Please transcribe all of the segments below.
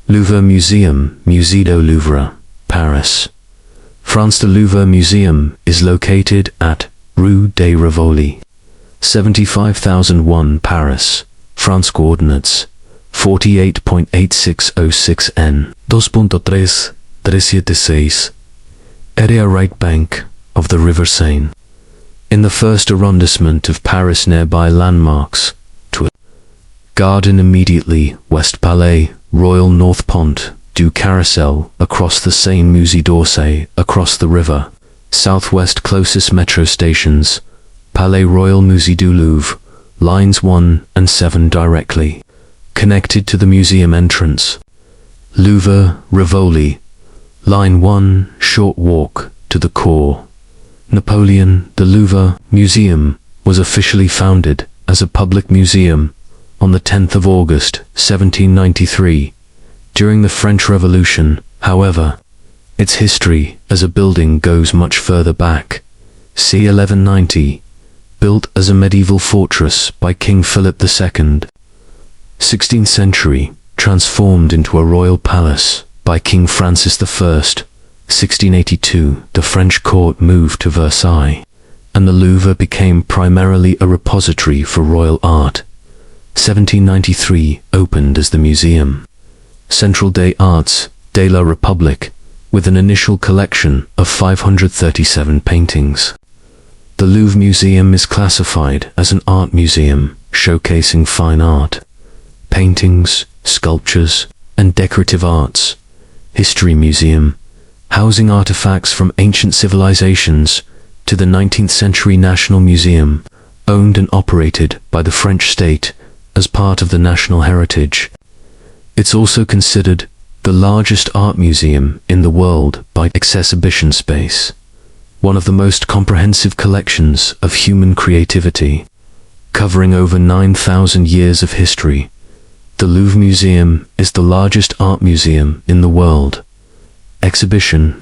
Louvre Museum, Musée du Louvre, Paris, France. The Louvre Museum is located at Rue de Rivoli, 75,001 Paris, France. Coordinates 48.8606 n 2.3376. Area right bank of the River Seine. In the first arrondissement of Paris, nearby landmarks to garden immediately west, Palais Royal, North Pont du Carrousel across the Seine, Musée d'Orsay across the river, southwest closest metro stations, Palais Royal, Musée du Louvre, lines 1 and 7 directly connected to the museum entrance. Louvre Rivoli, line 1, short walk to the core. Napoleon. The Louvre Museum was officially founded as a public museum on the 10th of August, 1793, during the French Revolution. However, its history as a building goes much further back. C. 1190, built as a medieval fortress by King Philip II. 16th century, transformed into a royal palace by King Francis I. 1682, the French court moved to Versailles, and the Louvre became primarily a repository for royal art. 1793, opened as the Museum Central des Arts de la République, with an initial collection of 537 paintings. The Louvre Museum is classified as an art museum, showcasing fine art, paintings, sculptures, and decorative arts. History museum, housing artifacts from ancient civilizations, to the 19th century. National Museum, owned and operated by the French state as part of the national heritage. It's also considered the largest art museum in the world by exhibition space, one of the most comprehensive collections of human creativity, covering over 9,000 years of history. The Louvre Museum is the largest art museum in the world. Exhibition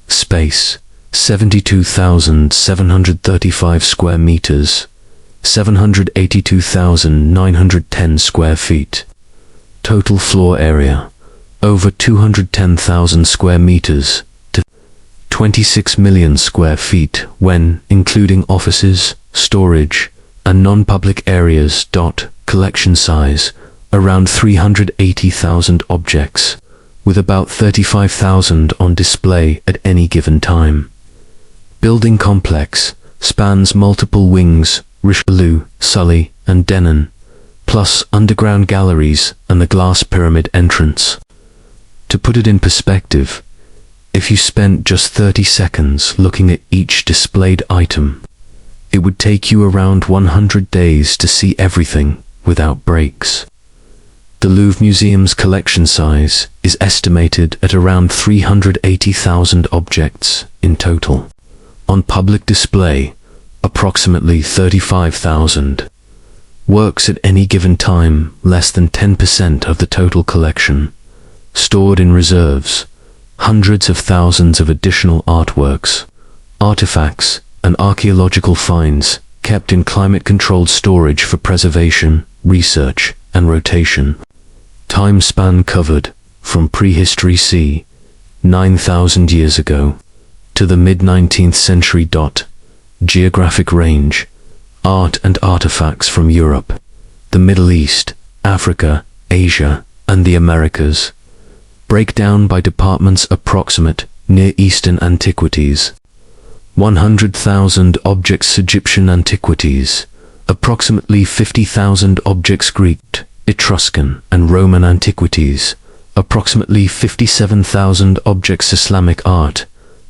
space 72,735 square meters, 782,910 square feet. Total floor area over 210,000 square meters to 26 million square feet when including offices, storage, and non-public areas. Collection size around 380,000 objects, with about 35,000 on display at any given time. Building complex spans multiple wings, Richelieu, Sully, and Denon, plus underground galleries and the glass pyramid entrance. To put it in perspective, if you spent just 30 seconds looking at each displayed item, it would take you around 100 days to see everything without breaks. The Louvre Museum's collection size is estimated at around 380,000 objects in total. On public display, approximately 35,000. Works at any given time, less than 10% of the total collection. Stored in reserves, hundreds of thousands of additional artworks, artifacts, and archaeological finds kept in climate-controlled storage for preservation, research, and rotation. Time span covered from prehistory c. 9,000 years ago to the mid-19th century. Geographic range: art and artifacts from Europe, the Middle East, Africa, Asia, and the Americas. Breakdown by departments: approximate Near Eastern antiquities, 100,000 objects; Egyptian antiquities, approximately 50,000 objects; Greek, Etruscan, and Roman antiquities, approximately 57,000 objects; Islamic art,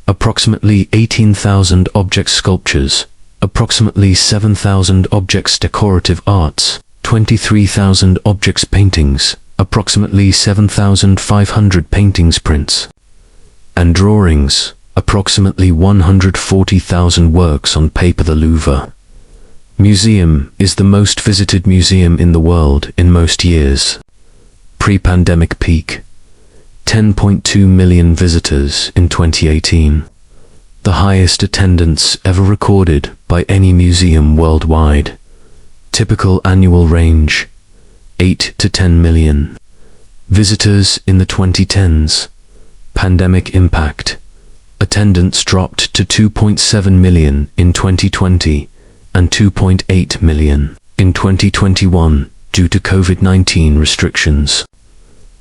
approximately 18,000 objects; Sculptures, approximately 7,000 objects; Decorative arts, 23,000 objects; Paintings, approximately 7,500 paintings; Prints and drawings, approximately 140,000 works on paper. The Louvre Museum is the most visited museum in the world in most years. Pre-pandemic peak: 10.2 million visitors in 2018, the highest attendance ever recorded by any museum worldwide. Typical annual range: 8 to 10 million. Visitors in the 2010s. Pandemic impact. Attendance dropped to 2.7 million in 2020 and 2.8 million in 2021 due to COVID-19 restrictions.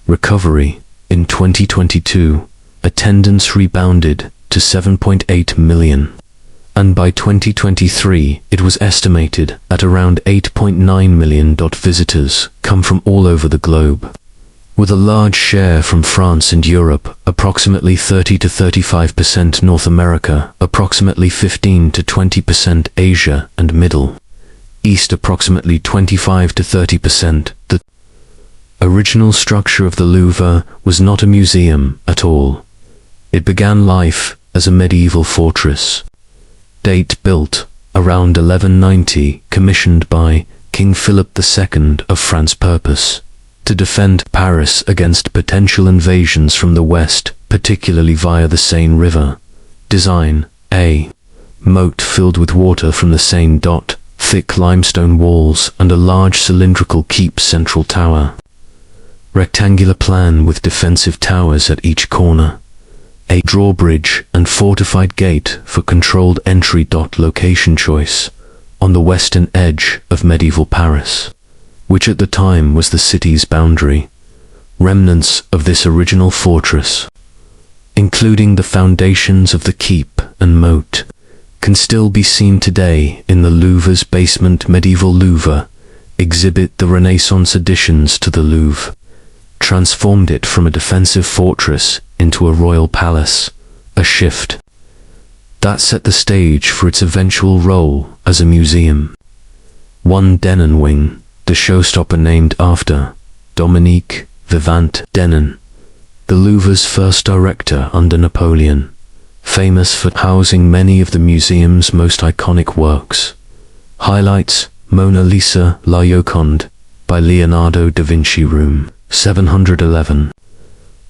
Recovery. In 2022, attendance rebounded to 7.8 million. And by 2023, it was estimated at around 8.9 million. Visitors come from all over the globe, with a large share from France and Europe, approximately 30 to 35%, North America, approximately 15 to 20%, Asia and Middle East, approximately 25 to 30%. The original structure of the Louvre was not a museum at all. It began life as a medieval fortress. Date: built around 1190, commissioned by King Philip II of France. Purpose: to defend Paris against potential invasions from the west, particularly via the Seine River. Design: a moat filled with water from the Seine. Thick limestone walls and a large cylindrical keep central tower. Rectangular plan with defensive towers at each corner. A drawbridge and fortified gate for controlled entry. Location choice: on the western edge of medieval Paris, which at the time was the city's boundary. Remnants of this original fortress, including the foundations of the keep and moat, can still be seen today in the Louvre's basement. Medieval Louvre exhibit the Renaissance additions to the Louvre, transformed it from a defensive fortress into a royal palace, a shift that set the stage for its eventual role as a museum. 1. Denon Wing, the showstopper named after Dominique Vivant Denon, the Louvre's first director under Napoleon, famous for housing many of the museum's most iconic works. Highlights: Mona Lisa, La Joconde, by Leonardo da Vinci, room 711.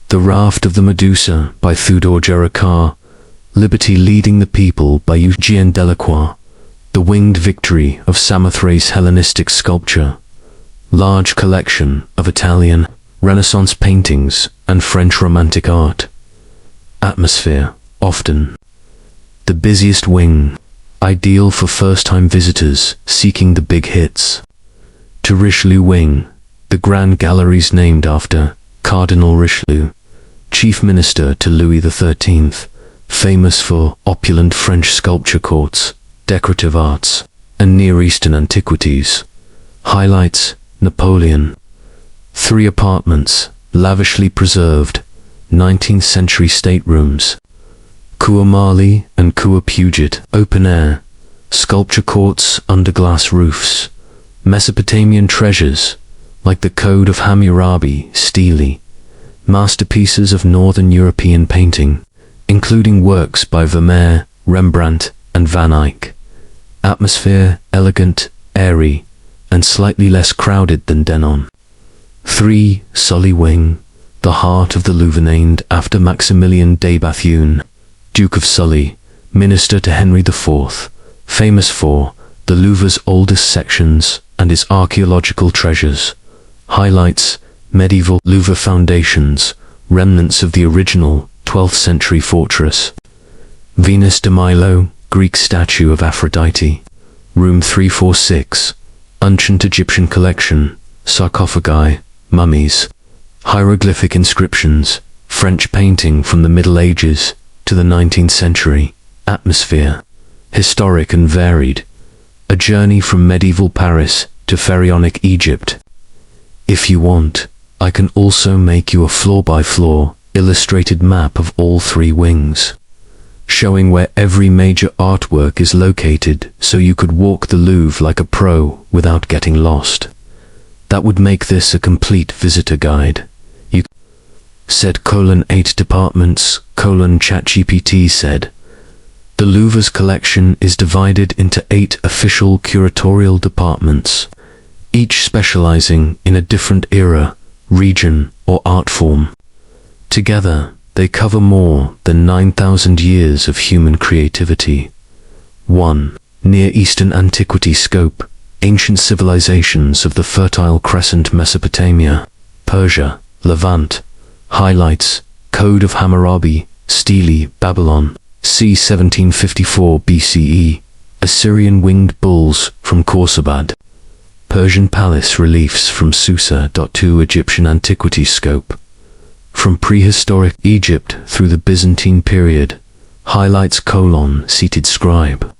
The Raft of the Medusa, by Theodore Géricault. Liberty Leading the People, by Eugène Delacroix. The Winged Victory of Samothrace, Hellenistic sculpture. Large collection of Italian Renaissance paintings and French Romantic art. Atmosphere: often the busiest wing, ideal for first-time visitors seeking the big hits. To Richelieu Wing, the Grand Galleries named after Cardinal Richelieu, chief minister to Louis XIII, famous for opulent French sculpture courts, decorative arts, and Near Eastern antiquities. Highlights: Napoleon. 3 apartments, lavishly preserved, 19th century staterooms. Cour Marly and Cour Puget, open air, sculpture courts under glass roofs. Mesopotamian treasures, like the Code of Hammurabi, Stele. Masterpieces of Northern European painting, including works by Vermeer, Rembrandt, and Van Eyck. Atmosphere: elegant, airy, and slightly less crowded than Denon. 3. Sully Wing, the heart of the Louvre, named after Maximilien de Bethune, Duke of Sully, minister to Henry IV, famous for the Louvre's oldest sections and its archaeological treasures. Highlights: medieval Louvre foundations, remnants of the original 12th century fortress. Venus de Milo, Greek statue of Aphrodite, room 346. Ancient Egyptian collection, sarcophagi, mummies, hieroglyphic inscriptions, French painting from the Middle Ages to the 19th century. Atmosphere: historic and varied, a journey from medieval Paris to pharaonic Egypt. If you want, I can also make you a floor-by-floor, illustrated map of all 3 wings, showing where every major artwork is located so you could walk the Louvre like a pro without getting lost. That would make this a complete visitor guide. You said: 8 departments, ChatGPT said. The Louvre's collection is divided into 8 official curatorial departments, each specializing in a different era, region, or art form. Together, they cover more than 9,000 years of human creativity. 1. Near Eastern antiquity scope, ancient civilizations of the Fertile Crescent, Mesopotamia, Persia, Levant. Highlights: Code of Hammurabi, Stele, Babylon, c. 1754 BCE. Assyrian winged bulls from Khorsabad. Persian palace reliefs from Susa. 2 Egyptian antiquities scope. From prehistoric Egypt through the Byzantine period. Highlights: seated scribe.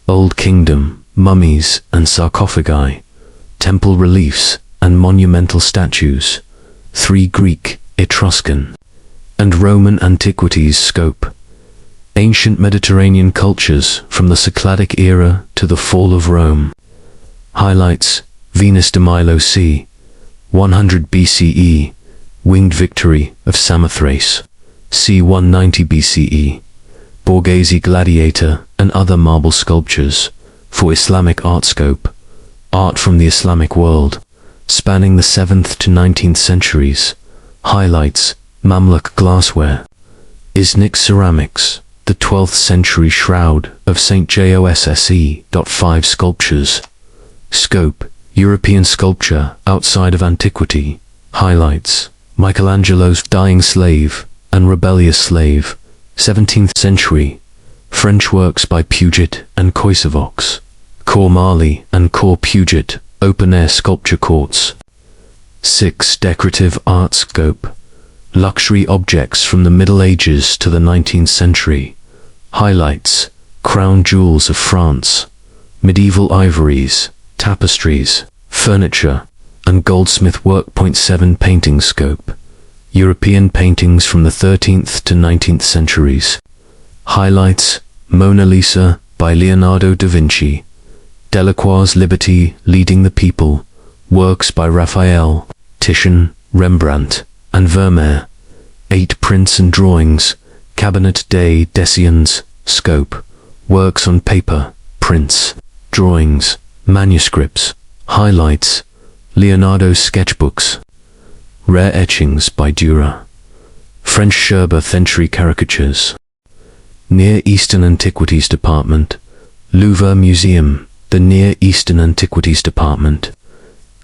Old Kingdom, mummies and sarcophagi. Temple reliefs and monumental statues. 3 Greek, Etruscan, and Roman antiquities scope. Ancient Mediterranean cultures from the Cycladic era to the fall of Rome. Highlights: Venus de Milo c. 100 BCE, Winged Victory of Samothrace, c. 190 BCE, Borghese Gladiator and other marble sculptures. For Islamic art scope, art from the Islamic world, spanning the 7th to 19th centuries. Highlights: Mamluk glassware, Iznik ceramics, the 12th century Shroud of St. Josse. 5 Sculptures scope, European sculpture outside of antiquity. Highlights: Michelangelo's Dying Slave and Rebellious Slave, 17th century, French works by Puget and Coysevox. Cour Marly and Cour Puget, open-air sculpture courts. 6 Decorative art scope, luxury objects from the Middle Ages to the 19th century. Highlights: Crown jewels of France, medieval ivories, tapestries, furniture, and goldsmith work. 7 Painting scope, European paintings from the 13th to 19th centuries. Highlights: Mona Lisa by Leonardo da Vinci, Delacroix's Liberty Leading the People, works by Raphael, Titian, Rembrandt, and Vermeer. 8 Prints and drawings, Cabinet des Dessins scope, works on paper, prints, drawings, manuscripts. Highlights: Leonardo's sketchbooks, rare etchings by Dürer, French Sherba century caricatures. Near Eastern Antiquities Department, Louvre Museum. The Near Eastern Antiquities Department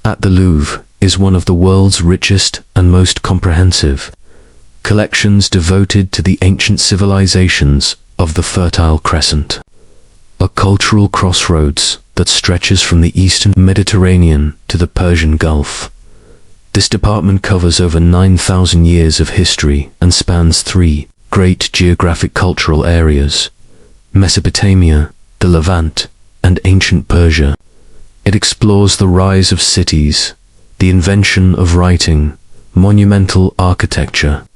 at the Louvre is one of the world's richest and most comprehensive collections devoted to the ancient civilizations of the Fertile Crescent, a cultural crossroads that stretches from the Eastern Mediterranean to the Persian Gulf. This department covers over 9,000 years of history and spans 3 great geographic cultural areas: Mesopotamia, the Levant, and ancient Persia. It explores the rise of cities, the invention of writing, monumental architecture,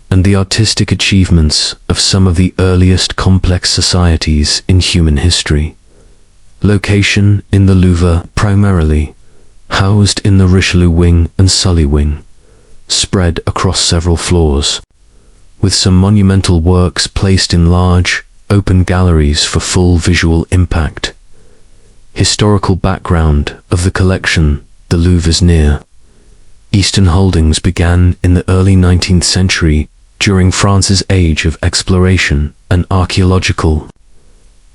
and the artistic achievements of some of the earliest complex societies in human history. Location in the Louvre primarily, housed in the Richelieu Wing and Sully Wing, spread across several floors, with some monumental works placed in large, open galleries for full visual impact. Historical background of the collection: the Louvre's Near Eastern holdings began in the early 19th century during France's age of exploration and archaeological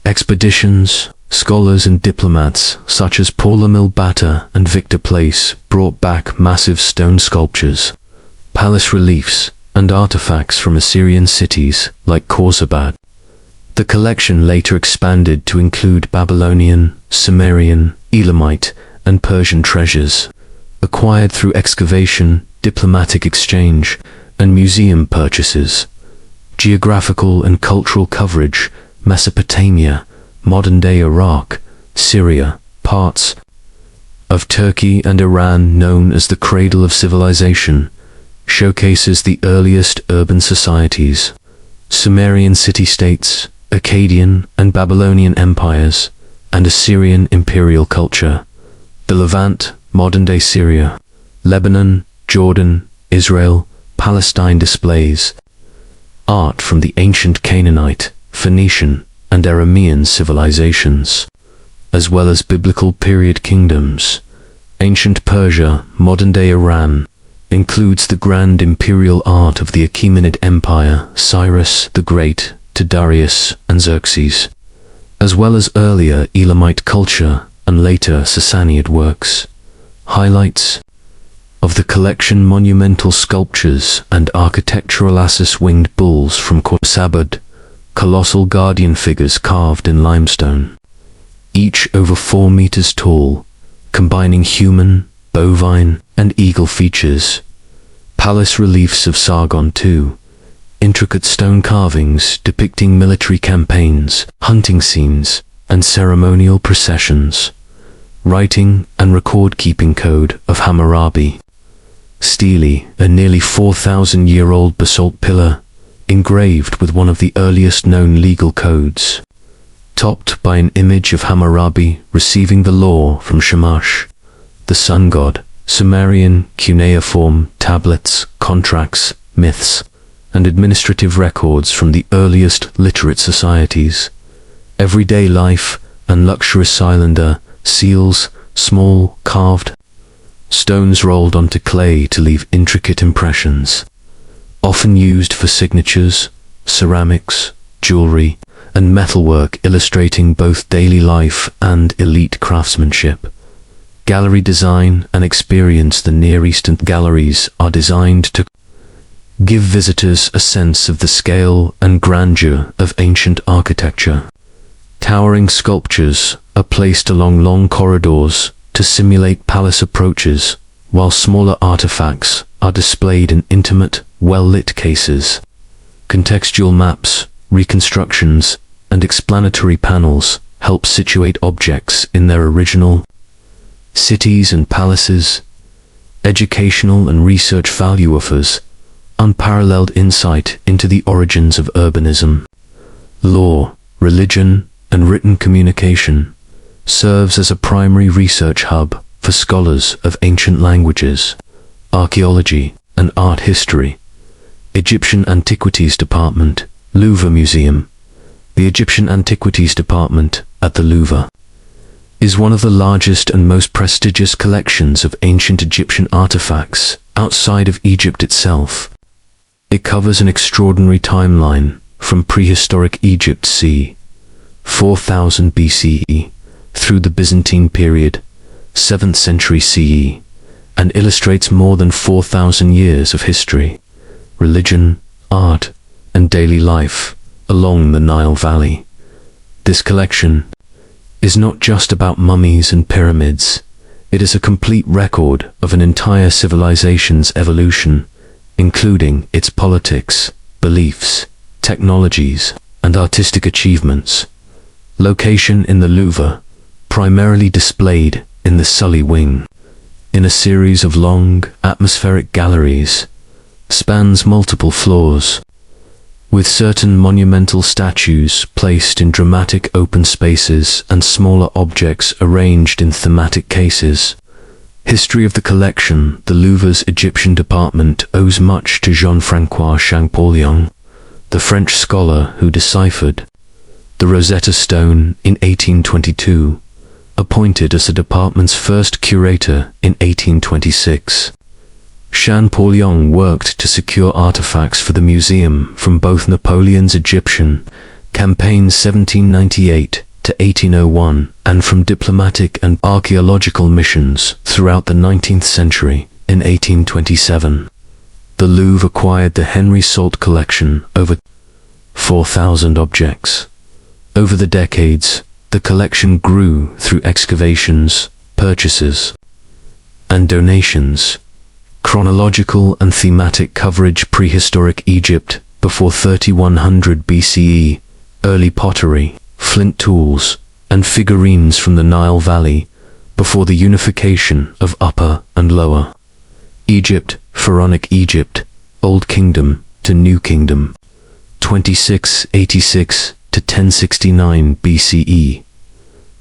expeditions. Scholars and diplomats such as Paul-Émile Batta and Victor Place brought back massive stone sculptures, palace reliefs, and artifacts from Assyrian cities like Khorsabad. The collection later expanded to include Babylonian, Sumerian, Elamite, and Persian treasures, acquired through excavation, diplomatic exchange, and museum purchases. Geographical and cultural coverage: Mesopotamia, modern-day Iraq, Syria, parts of Turkey and Iran known as the cradle of civilization, showcases the earliest urban societies, Sumerian city-states, Akkadian and Babylonian empires, and Assyrian imperial culture. The Levant, modern-day Syria, Lebanon, Jordan, Israel, Palestine displays art from the ancient Canaanite, Phoenician, and Aramean civilizations, as well as biblical period kingdoms. Ancient Persia, modern-day Iran, includes the grand imperial art of the Achaemenid Empire, Cyrus the Great to Darius and Xerxes, as well as earlier Elamite culture and later Sassanid works. Highlights: Of the collection, monumental sculptures and architectural winged bulls from Sabad, colossal guardian figures carved in limestone, each over 4 meters tall, combining human, bovine, and eagle features. Palace reliefs of Sargon II, intricate stone carvings depicting military campaigns, hunting scenes, and ceremonial processions. Writing and record-keeping code of Hammurabi. Stele, a nearly 4,000-year-old basalt pillar, engraved with one of the earliest known legal codes, topped by an image of Hammurabi receiving the law from Shamash, the sun god. Sumerian cuneiform tablets, contracts, myths, and administrative records from the earliest literate societies. Everyday life and luxurious cylinder, seals, small, carved stones rolled onto clay to leave intricate impressions, often used for signatures, ceramics, jewelry, and metalwork illustrating both daily life and elite craftsmanship. Gallery design and experience. The Near Eastern galleries are designed to give visitors a sense of the scale and grandeur of ancient architecture. Towering sculptures are placed along long corridors to simulate palace approaches, while smaller artifacts are displayed in intimate, well-lit cases. Contextual maps, reconstructions, and explanatory panels help situate objects in their original cities and palaces. Educational and research value offers unparalleled insight into the origins of urbanism. Law, religion, and written communication serves as a primary research hub for scholars of ancient languages, archaeology, and art history. Egyptian Antiquities Department, Louvre Museum. The Egyptian Antiquities Department at the Louvre is one of the largest and most prestigious collections of ancient Egyptian artifacts outside of Egypt itself. It covers an extraordinary timeline from prehistoric Egypt c. 4000 BCE through the Byzantine period, 7th century CE, and illustrates more than 4,000 years of history, religion, art, and daily life along the Nile Valley. This collection is not just about mummies and pyramids. It is a complete record of an entire civilization's evolution, including its politics, beliefs, technologies, and artistic achievements. Location in the Louvre, primarily displayed in the Sully Wing, in a series of long, atmospheric galleries, spans multiple floors, with certain monumental statues placed in dramatic open spaces and smaller objects arranged in thematic cases. History of the collection. The Louvre's Egyptian department owes much to Jean-François Champollion, the French scholar who deciphered the Rosetta Stone in 1822, appointed as the department's first curator in 1826. Champollion worked to secure artifacts for the museum from both Napoleon's Egyptian campaign 1798 to 1801 and from diplomatic and archaeological missions throughout the 19th century. In 1827, the Louvre acquired the Henry Salt collection, over 4,000 objects. Over the decades, the collection grew through excavations, purchases, and donations. Chronological and thematic coverage. Prehistoric Egypt before 3100 BCE, early pottery, flint tools, and figurines from the Nile Valley before the unification of Upper and Lower Egypt. Pharaonic Egypt, Old Kingdom to New Kingdom, 2686 to 1069 BCE.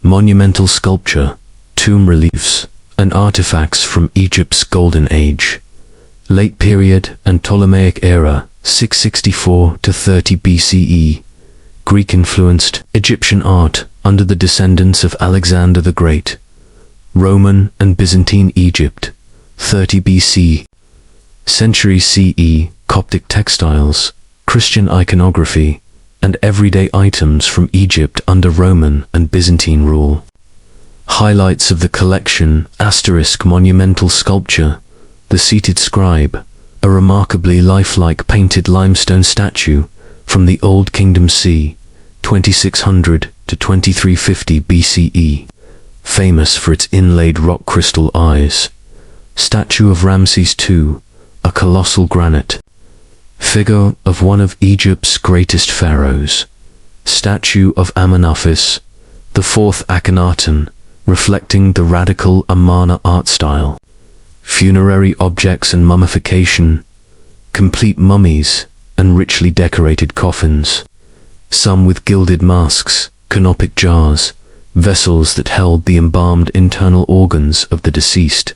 Monumental sculpture, tomb reliefs, and artifacts from Egypt's Golden Age, Late Period and Ptolemaic Era, 664 to 30 BCE. Greek-influenced Egyptian art under the descendants of Alexander the Great. Roman and Byzantine Egypt, 30 BC. Century CE, Coptic textiles, Christian iconography, and everyday items from Egypt under Roman and Byzantine rule. Highlights of the collection. Monumental sculpture, the seated scribe, a remarkably lifelike painted limestone statue from the Old Kingdom c. 2600 to 2350 BCE, famous for its inlaid rock crystal eyes. Statue of Ramses II, a colossal granite figure of one of Egypt's greatest pharaohs. Statue of Amenophis, the fourth Akhenaten, reflecting the radical Amarna art style. Funerary objects and mummification, complete mummies and richly decorated coffins, some with gilded masks, canopic jars, vessels that held the embalmed internal organs of the deceased,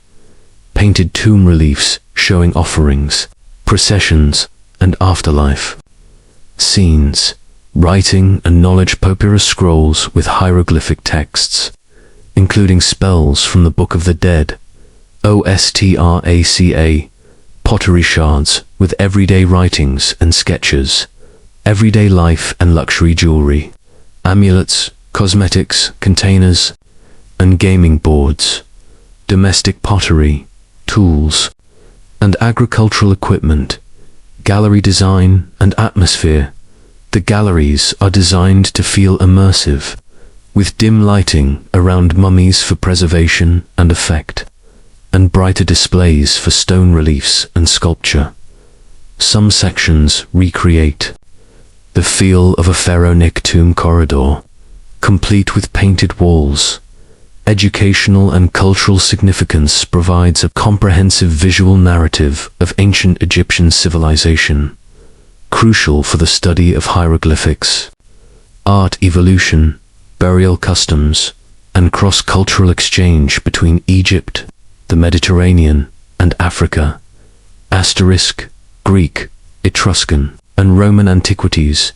painted tomb reliefs showing offerings, processions, and afterlife. Scenes, writing and knowledge papyrus scrolls with hieroglyphic texts, including spells from the Book of the Dead, OSTRACA, pottery shards with everyday writings and sketches, everyday life and luxury jewelry, amulets, cosmetics, containers, and gaming boards, domestic pottery, tools, and agricultural equipment, gallery design and atmosphere. The galleries are designed to feel immersive, with dim lighting around mummies for preservation and effect, and brighter displays for stone reliefs and sculpture. Some sections recreate the feel of a pharaonic tomb corridor, complete with painted walls. Educational and cultural significance provides a comprehensive visual narrative of ancient Egyptian civilization, crucial for the study of hieroglyphics. Art evolution, burial customs, and cross-cultural exchange between Egypt, the Mediterranean, and Africa. Asterisk, Greek, Etruscan, and Roman antiquities.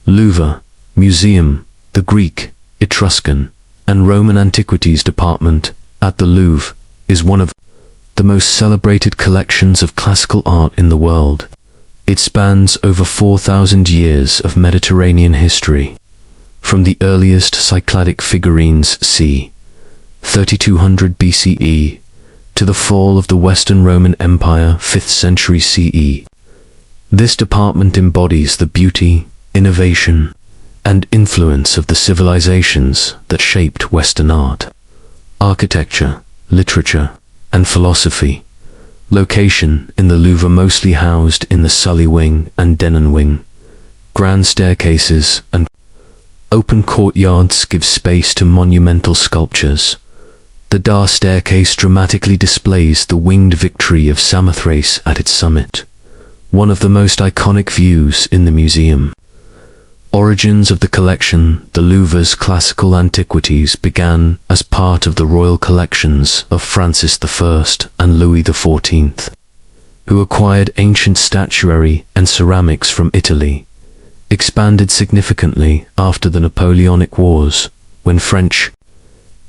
Louvre Museum, the Greek, Etruscan, and Roman Antiquities Department at the Louvre is one of the most celebrated collections of classical art in the world. It spans over 4,000 years of Mediterranean history, from the earliest Cycladic figurines c. 3200 BCE to the fall of the Western Roman Empire 5th century CE. This department embodies the beauty, innovation, and influence of the civilizations that shaped Western art, architecture, literature, and philosophy. Location in the Louvre, mostly housed in the Sully Wing and Denon Wing. Grand staircases and open courtyards give space to monumental sculptures. The Dar staircase dramatically displays the winged victory of Samothrace at its summit, one of the most iconic views in the museum. Origins of the collection. The Louvre's classical antiquities began as part of the royal collections of Francis I and Louis XIV, who acquired ancient statuary and ceramics from Italy, expanded significantly after the Napoleonic Wars, when French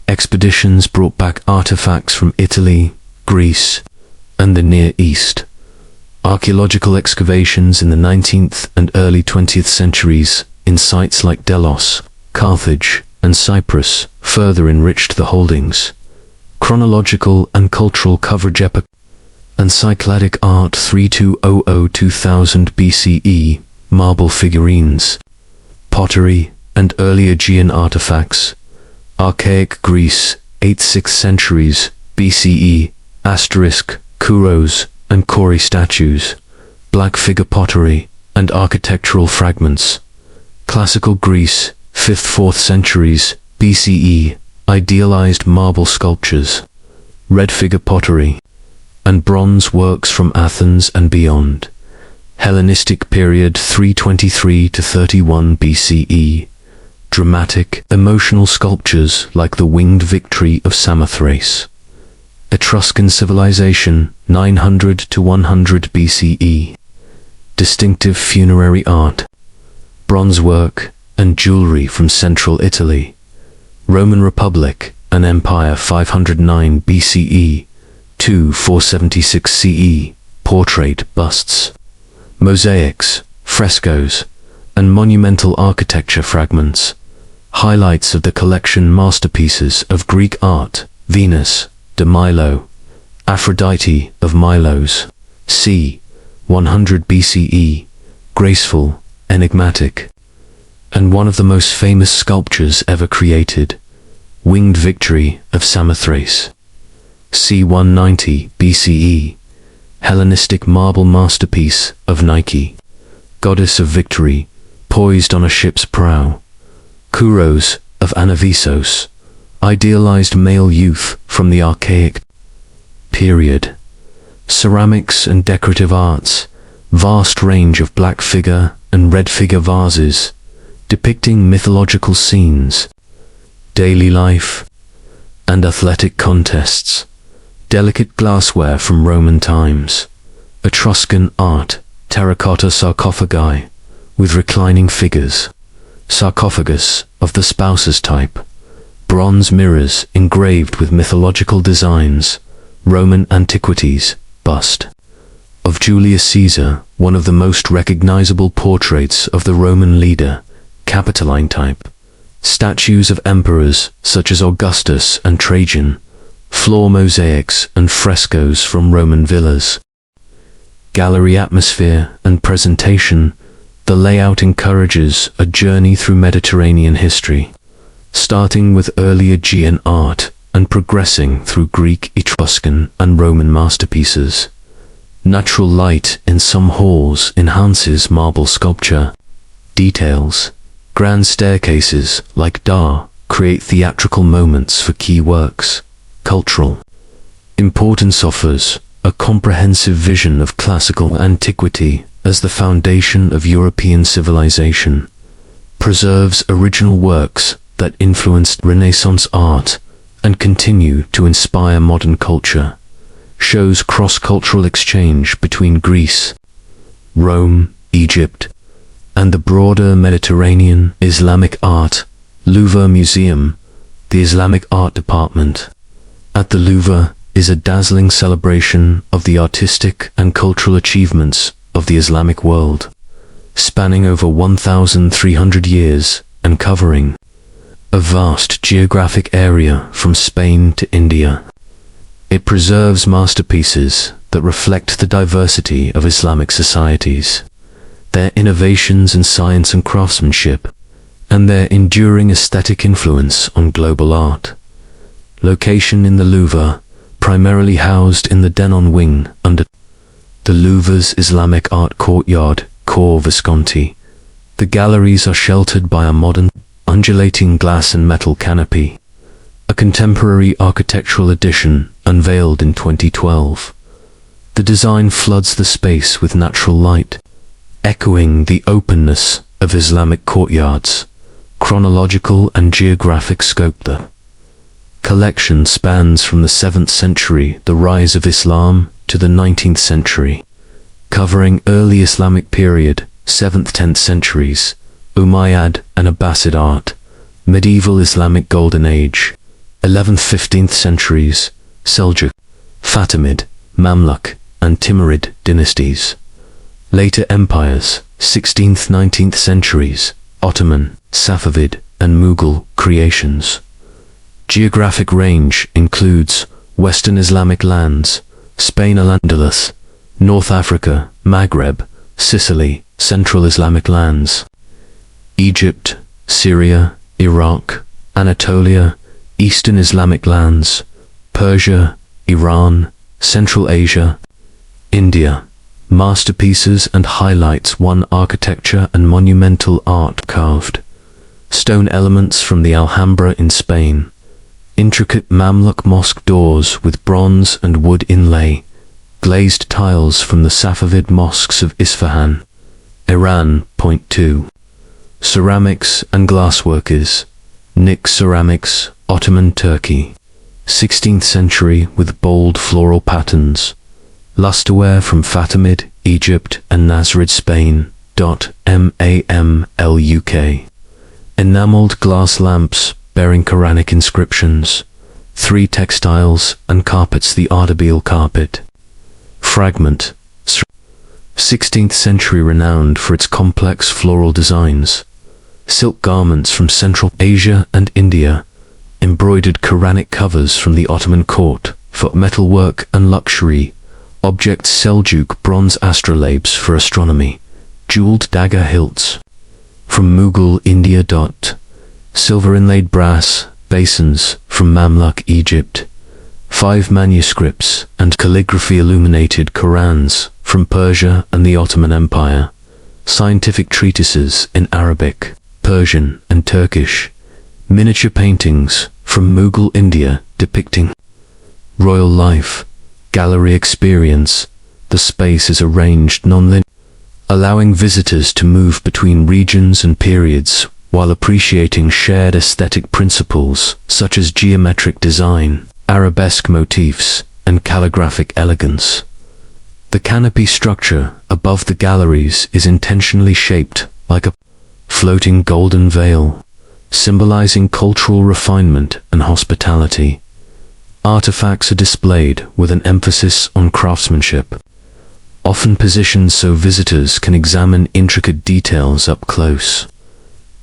expeditions brought back artifacts from Italy, Greece, and the Near East. Archaeological excavations in the 19th and early 20th centuries in sites like Delos, Carthage, and Cyprus further enriched the holdings. Chronological and cultural coverage. Epoch and Cycladic art 3200-2000 BCE, marble figurines, pottery, and early Aegean artifacts. Archaic Greece, 8th-6th centuries BCE, asterisk, Kouros and Kori statues, black figure pottery, and architectural fragments. Classical Greece, 5th-4th centuries BCE, idealized marble sculptures, red figure pottery, and bronze works from Athens and beyond. Hellenistic period 323 to 31 BCE, dramatic, emotional sculptures like the winged victory of Samothrace. Etruscan civilization 900 to 100 BCE, distinctive funerary art, bronze work, and jewelry from central Italy. Roman Republic and Empire 509 BCE to 476 CE, portrait busts, mosaics, frescoes, and monumental architecture fragments. Highlights of the collection. Masterpieces of Greek art, Venus de Milo, Aphrodite of Milos, c. 100 BCE, graceful, enigmatic, and one of the most famous sculptures ever created, Winged Victory of Samothrace, c. 190 BCE, Hellenistic marble masterpiece of Nike, goddess of victory, poised on a ship's prow. Kouros of Anavisos, idealized male youth from the archaic period. Ceramics and decorative arts, vast range of black figure and red figure vases, depicting mythological scenes, daily life, and athletic contests. Delicate glassware from Roman times. Etruscan art, terracotta sarcophagi, with reclining figures. Sarcophagus of the spouses type. Bronze mirrors engraved with mythological designs. Roman antiquities, bust of Julius Caesar, one of the most recognizable portraits of the Roman leader, Capitoline type. Statues of emperors such as Augustus and Trajan. Floor mosaics and frescoes from Roman villas. Gallery atmosphere and presentation. The layout encourages a journey through Mediterranean history, starting with early Aegean art and progressing through Greek, Etruscan, and Roman masterpieces. Natural light in some halls enhances marble sculpture. Details. Grand staircases, like Dar, create theatrical moments for key works. Cultural importance offers a comprehensive vision of classical antiquity as the foundation of European civilization. Preserves original works that influenced Renaissance art and continue to inspire modern culture. Shows cross-cultural exchange between Greece, Rome, Egypt, and the broader Mediterranean. Islamic art. Louvre Museum, the Islamic art department at the Louvre, is a dazzling celebration of the artistic and cultural achievements of the Islamic world, spanning over 1,300 years and covering a vast geographic area from Spain to India. It preserves masterpieces that reflect the diversity of Islamic societies, their innovations in science and craftsmanship, and their enduring aesthetic influence on global art. Location in the Louvre, primarily housed in the Denon wing under the Louvre's Islamic art courtyard, Cor Visconti. The galleries are sheltered by a modern, undulating glass and metal canopy, a contemporary architectural addition unveiled in 2012. The design floods the space with natural light, echoing the openness of Islamic courtyards. Chronological and geographic scope. The collection spans from the 7th century, the rise of Islam, to the 19th century, covering early Islamic period, 7th-10th centuries, Umayyad and Abbasid art, medieval Islamic Golden Age, 11th-15th centuries, Seljuk, Fatimid, Mamluk, and Timurid dynasties. Later empires, 16th-19th centuries, Ottoman, Safavid, and Mughal creations. Geographic range includes Western Islamic lands, Spain, Al-Andalus, North Africa, Maghreb, Sicily, Central Islamic lands, Egypt, Syria, Iraq, Anatolia, Eastern Islamic lands, Persia, Iran, Central Asia, India. Masterpieces and highlights one architecture and monumental art carved stone elements from the Alhambra in Spain, intricate Mamluk mosque doors with bronze and wood inlay, glazed tiles from the Safavid mosques of Isfahan, Iran. Point 2. Ceramics and glassworkers. Nik ceramics, Ottoman Turkey, 16th century with bold floral patterns. Lusterware from Fatimid, Egypt, and Nasrid, Spain. Mamluk. Enameled glass lamps bearing Quranic inscriptions. 3 textiles and carpets, the Ardabil carpet. Fragment. 16th century, renowned for its complex floral designs. Silk garments from Central Asia and India. Embroidered Quranic covers from the Ottoman court, for metalwork and luxury, object Seljuk bronze astrolabes for astronomy, jeweled dagger hilts. From Mughal India. Silver inlaid brass basins from Mamluk Egypt. 5 manuscripts and calligraphy illuminated Qurans from Persia and the Ottoman Empire. Scientific treatises in Arabic, Persian and Turkish. Miniature paintings from Mughal India depicting royal life. Gallery experience. The space is arranged non-linear, allowing visitors to move between regions and periods while appreciating shared aesthetic principles such as geometric design, arabesque motifs, and calligraphic elegance. The canopy structure above the galleries is intentionally shaped like a floating golden veil, symbolizing cultural refinement and hospitality. Artifacts are displayed with an emphasis on craftsmanship, often positioned so visitors can examine intricate details up close.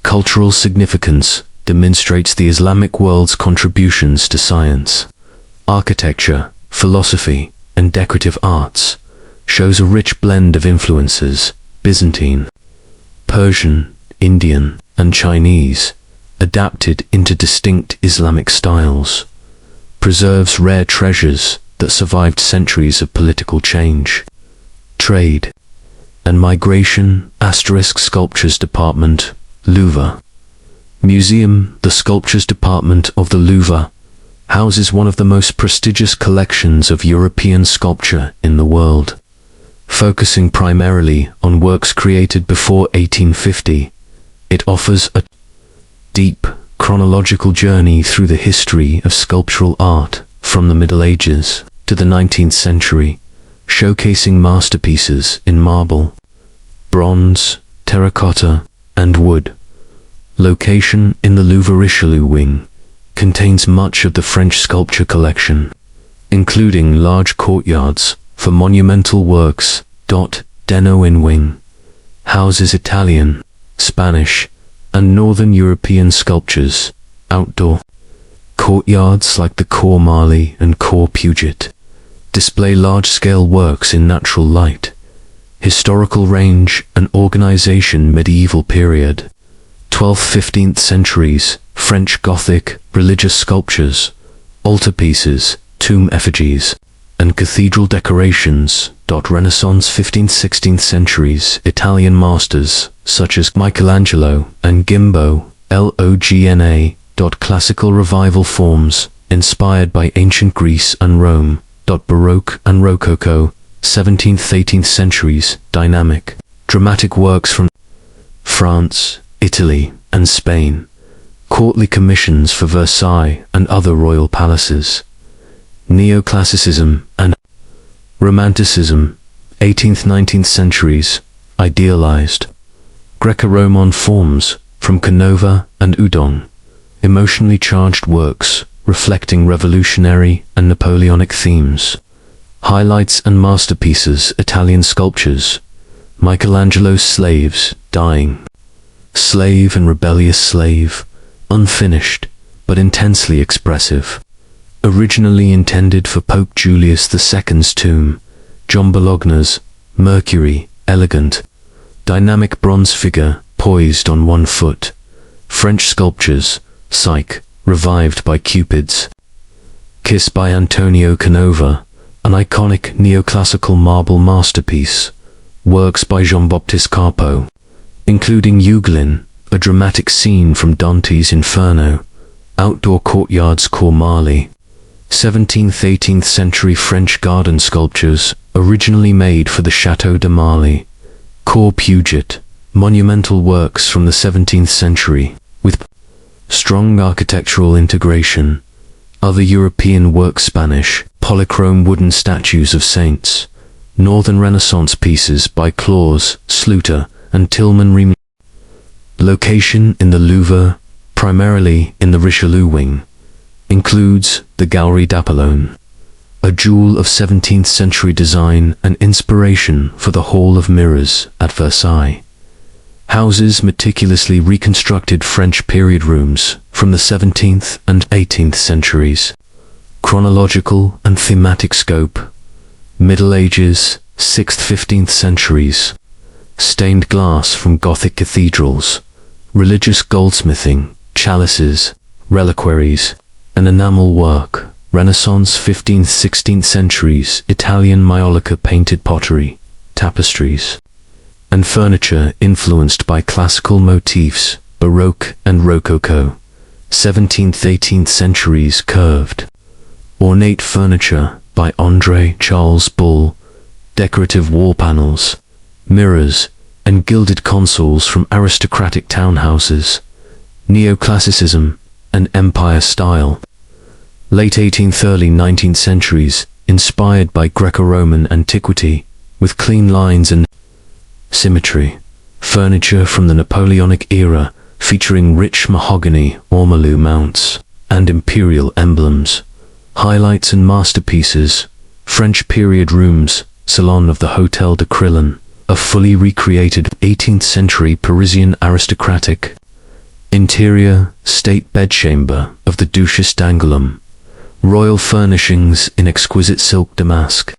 Cultural significance demonstrates the Islamic world's contributions to science, architecture, philosophy, and decorative arts, shows a rich blend of influences, Byzantine, Persian, Indian, and Chinese, adapted into distinct Islamic styles, preserves rare treasures that survived centuries of political change. Trade and migration, Sculptures Department, Louvre Museum. The Sculptures Department of the Louvre houses one of the most prestigious collections of European sculpture in the world. Focusing primarily on works created before 1850, it offers a deep, chronological journey through the history of sculptural art from the Middle Ages to the 19th century, showcasing masterpieces in marble, bronze, terracotta, and wood. Location in the Louvre Richelieu wing contains much of the French sculpture collection, including large courtyards for monumental works. Deno wing houses Italian, Spanish, and Northern European sculptures. Outdoor courtyards like the Cour Marly and Cour Puget display large-scale works in natural light. Historical range and organization. Medieval period, 12th–15th centuries, French Gothic, religious sculptures, altarpieces, tomb effigies, and cathedral decorations. Renaissance 15th–16th centuries, Italian masters such as Michelangelo and Gimbo, Logna. Classical revival forms, inspired by ancient Greece and Rome. Baroque and Rococo, 17th–18th centuries, dynamic, dramatic works from France, Italy, and Spain. Courtly commissions for Versailles and other royal palaces. Neoclassicism and Romanticism, 18th–19th centuries, idealized. Greco-Roman forms from Canova and Udon, emotionally charged works reflecting revolutionary and Napoleonic themes. Highlights and masterpieces. Italian sculptures, Michelangelo's Slaves, Dying, Slave and Rebellious Slave, unfinished but intensely expressive. Originally intended for Pope Julius II's tomb, John Bologna's Mercury, elegant, dynamic bronze figure poised on one foot. French sculptures, Psyche, revived by Cupids. Kiss by Antonio Canova, an iconic neoclassical marble masterpiece. Works by Jean-Baptiste Carpeaux, including Euglin, a dramatic scene from Dante's Inferno. Outdoor courtyards. Cour Marly, 17th–18th century French garden sculptures, originally made for the Château de Marly. Cour Puget, monumental works from the 17th century, with strong architectural integration. Other European works. Spanish, polychrome wooden statues of saints. Northern Renaissance pieces by Claus, Sluter, and Tilman Remy. Location in the Louvre, primarily in the Richelieu wing, includes the Galerie d'Apollon, a jewel of 17th century design and inspiration for the Hall of Mirrors at Versailles. Houses meticulously reconstructed French period rooms from the 17th and 18th centuries. Chronological and thematic scope. Middle Ages, 6th-15th centuries. Stained glass from Gothic cathedrals. Religious goldsmithing, chalices, reliquaries, and enamel work. Renaissance, 15th-16th centuries. Italian Maiolica painted pottery, tapestries, and furniture influenced by classical motifs. Baroque and Rococo. 17th-18th centuries. Curved, ornate furniture by André Charles Bull. Decorative wall panels, mirrors, and gilded consoles from aristocratic townhouses. Neoclassicism and Empire style. Late 18th, early 19th centuries, inspired by Greco-Roman antiquity, with clean lines and symmetry. Furniture from the Napoleonic era, featuring rich mahogany, ormolu mounts, and imperial emblems. Highlights and masterpieces. French period rooms, Salon of the Hôtel de Crillon, a fully recreated 18th century Parisian aristocratic interior, state bedchamber of the Duchesse d'Angoulême. Royal furnishings in exquisite silk damask.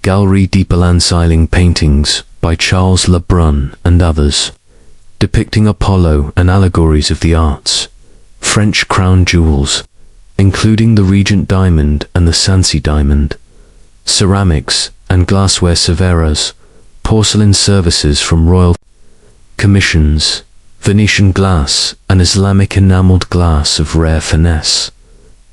Galerie de Palenque paintings by Charles Le Brun and others, depicting Apollo and allegories of the arts. French crown jewels, including the Regent diamond and the Sancy diamond. Ceramics and glassware Severas, porcelain services from royal commissions. Venetian glass and Islamic enameled glass of rare finesse.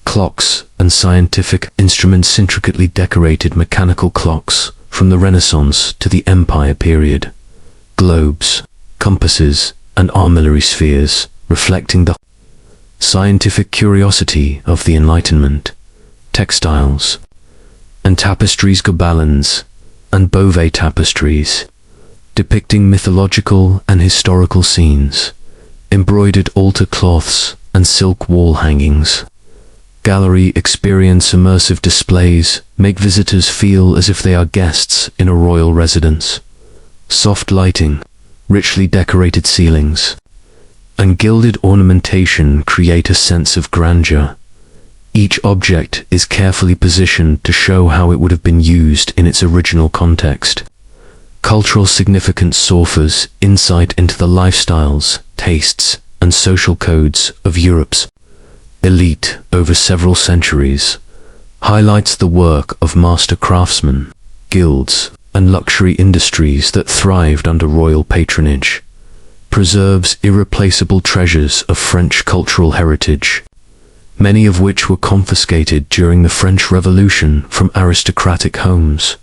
Clocks and scientific instruments. Intricately decorated mechanical clocks from the Renaissance to the Empire period. Globes, compasses, and armillary spheres, reflecting the scientific curiosity of the Enlightenment. Textiles and tapestries. Gobelins and Beauvais tapestries, depicting mythological and historical scenes. Embroidered altar cloths and silk wall hangings. Gallery experience. Immersive displays make visitors feel as if they are guests in a royal residence. Soft lighting, richly decorated ceilings, and gilded ornamentation create a sense of grandeur. Each object is carefully positioned to show how it would have been used in its original context. Cultural significance offers insight into the lifestyles, tastes, and social codes of Europe's elite over several centuries. Highlights the work of master craftsmen, guilds, and luxury industries that thrived under royal patronage. Preserves irreplaceable treasures of French cultural heritage, many of which were confiscated during the French Revolution from aristocratic homes.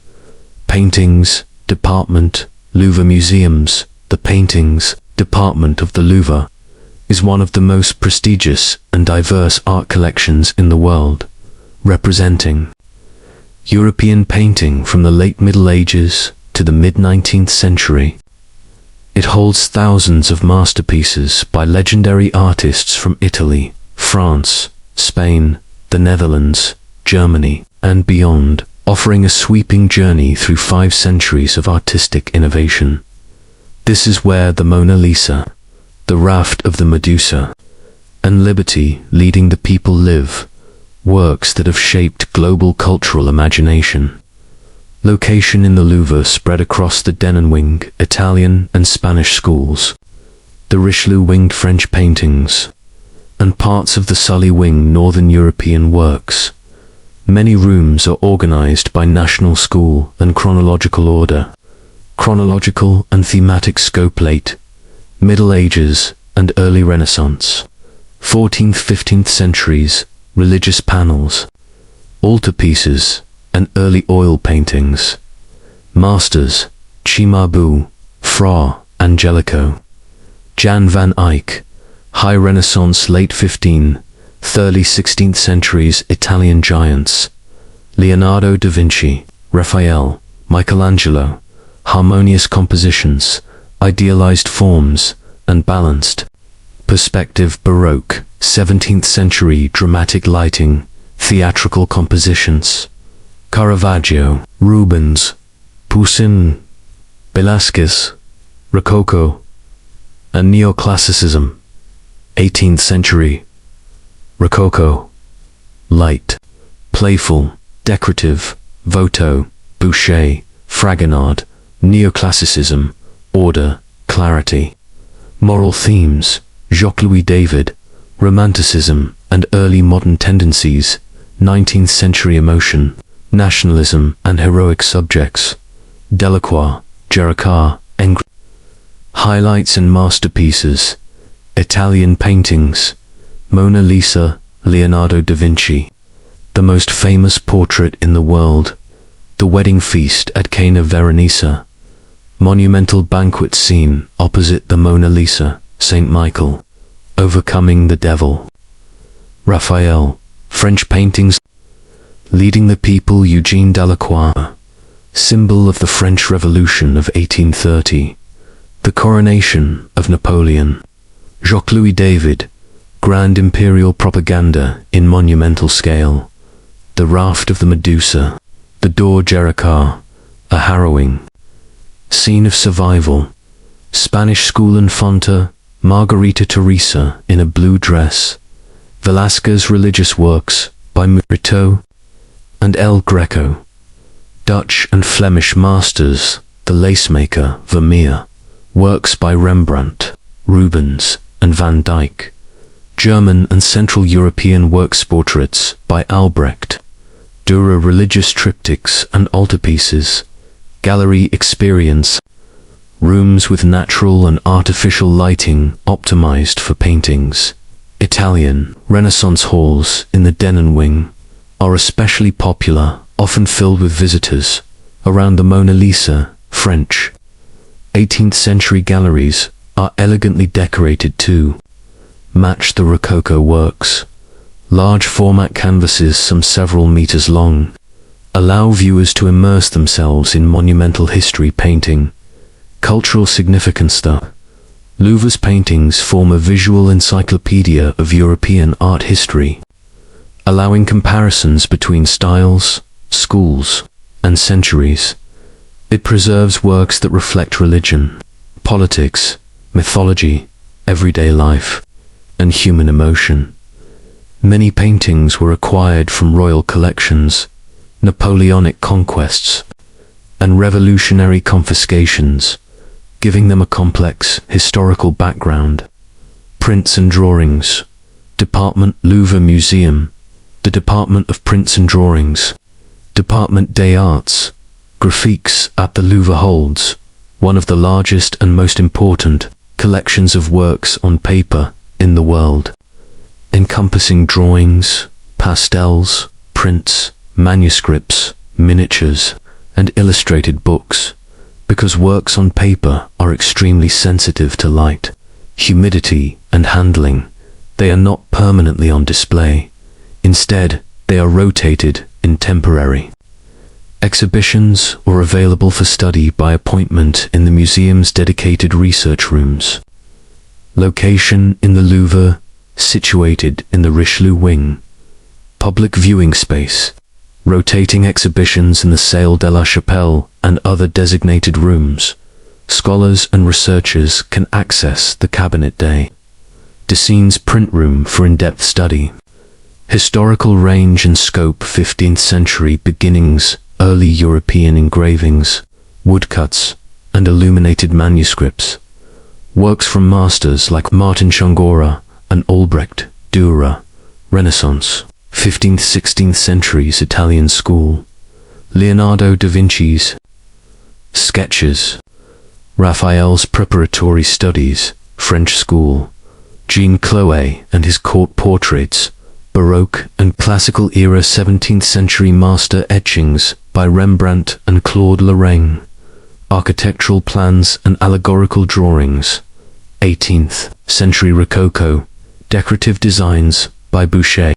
Paintings department, Louvre Museums. The paintings department of the Louvre is one of the most prestigious and diverse art collections in the world, representing European painting from the late Middle Ages to the mid-19th century. It holds thousands of masterpieces by legendary artists from Italy, France, Spain, the Netherlands, Germany, and beyond, offering a sweeping journey through 5 centuries of artistic innovation. This is where the Mona Lisa, the Raft of the Medusa, and Liberty Leading the People live, works that have shaped global cultural imagination. Location in the Louvre spread across the Denon Wing, Italian and Spanish schools, the Richelieu Winged French paintings, and parts of the Sully Wing Northern European works. Many rooms are organized by national school and chronological order. Chronological and thematic scope. Late Middle Ages and Early Renaissance. 14th-15th centuries, religious panels, altarpieces, and early oil paintings. Masters, Cimabue, Fra Angelico, Jan van Eyck. High Renaissance, late 15th, early 16th centuries, Italian giants. Leonardo da Vinci, Raphael, Michelangelo. Harmonious compositions, idealized forms, and balanced perspective. Baroque, 17th century, dramatic lighting, theatrical compositions. Caravaggio, Rubens, Poussin, Velázquez, Rococo, and Neoclassicism. 18th century, Rococo, light, playful, decorative, Watteau, Boucher, Fragonard, neoclassicism, order, clarity. Moral themes, Jacques-Louis David, romanticism and early modern tendencies, 19th century emotion, nationalism and heroic subjects, Delacroix, Géricault, Ingres. Highlights and masterpieces, Italian paintings, Mona Lisa, Leonardo da Vinci. The most famous portrait in the world, The Wedding Feast at Cana Veronese. Monumental banquet scene opposite the Mona Lisa, St. Michael, Overcoming the Devil. Raphael, French paintings. Leading the People, Eugène Delacroix, symbol of the French Revolution of 1830. The Coronation of Napoleon. Jacques-Louis David, Grand Imperial Propaganda in monumental scale. The Raft of the Medusa. The Door, Géricault, a harrowing scene of survival. Spanish School Infanta, Margarita Teresa in a blue dress. Velázquez religious works by Murillo and El Greco. Dutch and Flemish masters, the lacemaker Vermeer. Works by Rembrandt, Rubens, and Van Dyck. German and Central European works, portraits by Albrecht. Dürer religious triptychs and altarpieces. Gallery experience. Rooms with natural and artificial lighting optimized for paintings. Italian Renaissance halls in the Denon wing are especially popular, often filled with visitors. Around the Mona Lisa, French 18th century galleries are elegantly decorated to match the Rococo works. Large format canvases, some several meters long, allow viewers to immerse themselves in monumental history. Painting. Cultural significance. The Louvre's paintings form a visual encyclopedia of European art history, allowing comparisons between styles, schools, and centuries. It preserves works that reflect religion, politics, mythology, everyday life, and human emotion. Many paintings were acquired from royal collections, Napoleonic conquests, and revolutionary confiscations, giving them a complex historical background. Prints and drawings. Department Louvre Museum. The Department of Prints and Drawings. Department des Arts. Graphiques at the Louvre holds one of the largest and most important collections of works on paper in the world, encompassing drawings, pastels, prints, manuscripts, miniatures, and illustrated books. Because works on paper are extremely sensitive to light, humidity, and handling, they are not permanently on display. Instead, they are rotated in temporary exhibitions or available for study by appointment in the museum's dedicated research rooms. Location in the Louvre, situated in the Richelieu wing. Public viewing space. Rotating exhibitions in the Salle de la Chapelle and other designated rooms. Scholars and researchers can access the Cabinet des Dessins print room for in-depth study. Historical range and scope. 15th century beginnings, early European engravings, woodcuts, and illuminated manuscripts. Works from masters like Martin Chongora and Albrecht Dürer. Renaissance, 15th-16th centuries Italian school. Leonardo da Vinci's sketches. Raphael's preparatory studies, French school. Jean Chloé and his court portraits. Baroque and Classical era 17th century master etchings by Rembrandt and Claude Lorraine. Architectural plans and allegorical drawings. 18th century Rococo, decorative designs by Boucher,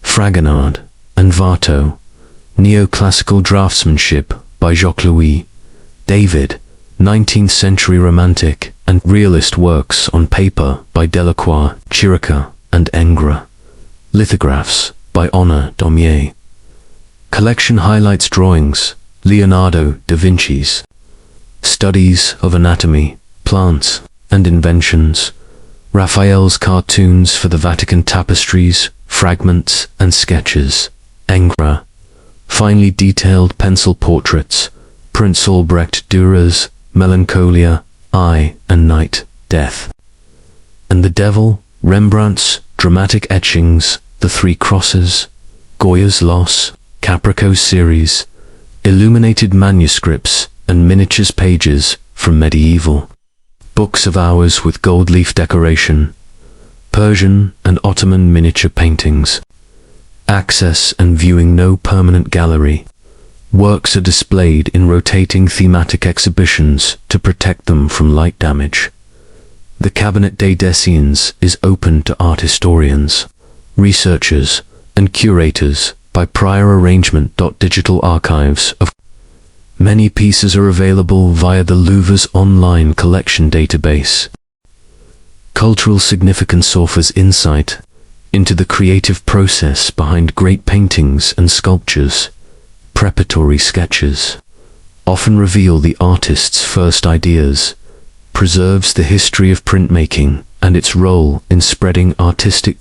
Fragonard, and Watteau. Neoclassical draftsmanship by Jacques-Louis David. 19th century romantic and realist works on paper by Delacroix, Géricault, and Ingres. Lithographs by Honor Daumier. Collection highlights drawings, Leonardo da Vinci's studies of anatomy, plants, and inventions. Raphael's cartoons for the Vatican tapestries, fragments and sketches. Ingres, finely detailed pencil portraits, Prince Albrecht Dürer's Melancholia, Eye and Night, Death, and the Devil, Rembrandt's dramatic etchings, The Three Crosses, Goya's Loss, Caprico's series, illuminated manuscripts and miniatures pages from medieval books of hours with gold leaf decoration, Persian and Ottoman miniature paintings. Access and viewing no permanent gallery. Works are displayed in rotating thematic exhibitions to protect them from light damage. The Cabinet des Dessins is open to art historians, researchers, and curators by prior arrangement. Digital archives of many pieces are available via the Louvre's online collection database. Cultural significance offers insight into the creative process behind great paintings and sculptures. Preparatory sketches often reveal the artist's first ideas, preserves the history of printmaking and its role in spreading artistic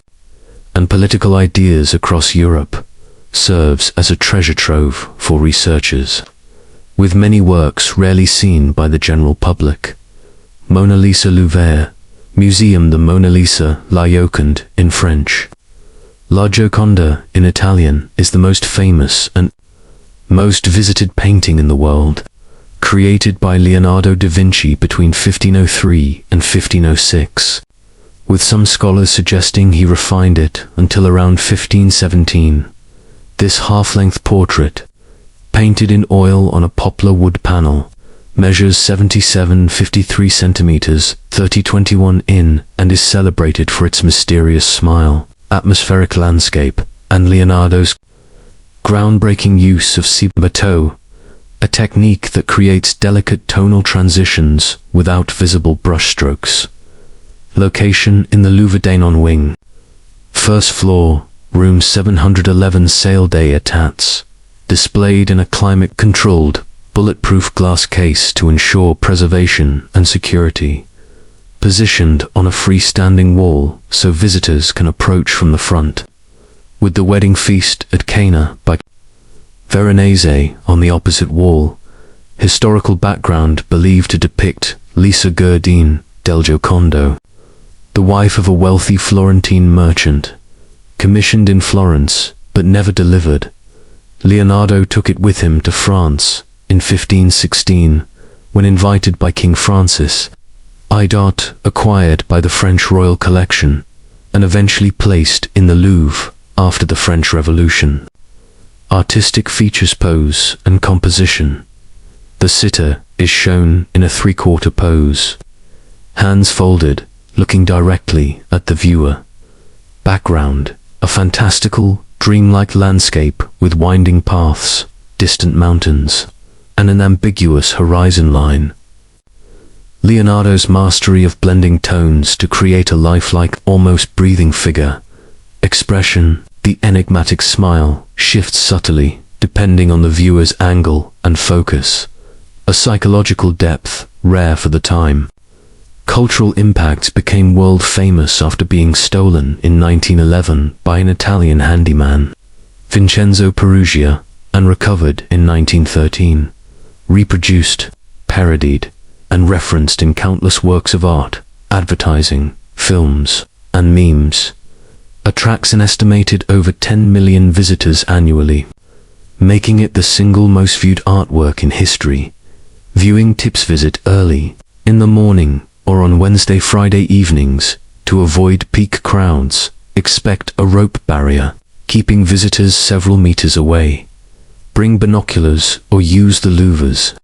and political ideas across Europe, serves as a treasure trove for researchers, with many works rarely seen by the general public. Mona Lisa Louvre Museum. The Mona Lisa, La Joconde in French, La Gioconda in Italian, is the most famous and most visited painting in the world, created by Leonardo da Vinci between 1503 and 1506, with some scholars suggesting he refined it until around 1517. This half-length portrait, painted in oil on a poplar wood panel, measures 77.53 centimeters, 30.21 in, and is celebrated for its mysterious smile, atmospheric landscape, and Leonardo's groundbreaking use of cibo, a technique that creates delicate tonal transitions without visible brushstrokes. Location in the Louvre Danon wing. First floor, room 711. Sale day etats, displayed in a climate-controlled, bulletproof glass case to ensure preservation and security. Positioned on a freestanding wall so visitors can approach from the front. With the wedding feast at Cana by Veronese on the opposite wall. Historical background believed to depict Lisa Gerdine del Giocondo, the wife of a wealthy Florentine merchant. Commissioned in Florence, but never delivered, Leonardo took it with him to France in 1516, when invited by King Francis I. Acquired by the French royal collection, and eventually placed in the Louvre after the French Revolution. Artistic features pose and composition. The sitter is shown in a three-quarter pose, hands folded, looking directly at the viewer. Background: a fantastical, dreamlike landscape with winding paths, distant mountains, and an ambiguous horizon line. Leonardo's mastery of blending tones to create a lifelike, almost breathing figure. Expression: the enigmatic smile shifts subtly depending on the viewer's angle and focus. A psychological depth rare for the time. Cultural impact: became world famous after being stolen in 1911 by an Italian handyman, Vincenzo Perugia, and recovered in 1913. Reproduced, parodied, and referenced in countless works of art, advertising, films, and memes. Attracts an estimated over 10 million visitors annually, making it the single most viewed artwork in history. Viewing tips: visit early, in the morning, or on Friday evenings, to avoid peak crowds. Expect a rope barrier, keeping visitors several meters away. Bring binoculars or use the Louvre's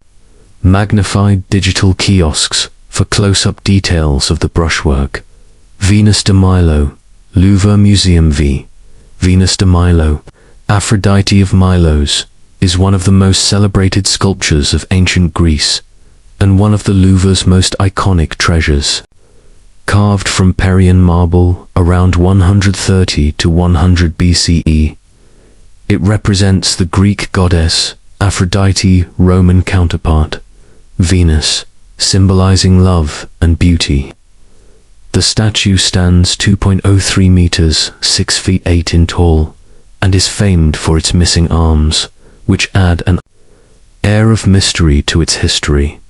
magnified digital kiosks for close-up details of the brushwork. Venus de Milo, Louvre Museum v. Venus de Milo, Aphrodite of Milos, is one of the most celebrated sculptures of ancient Greece, and one of the Louvre's most iconic treasures. Carved from Parian marble around 130 to 100 BCE, it represents the Greek goddess Aphrodite, Roman counterpart, Venus, symbolizing love and beauty. The statue stands 2.03 meters, 6 feet 8 in tall, and is famed for its missing arms, which add an air of mystery to its history.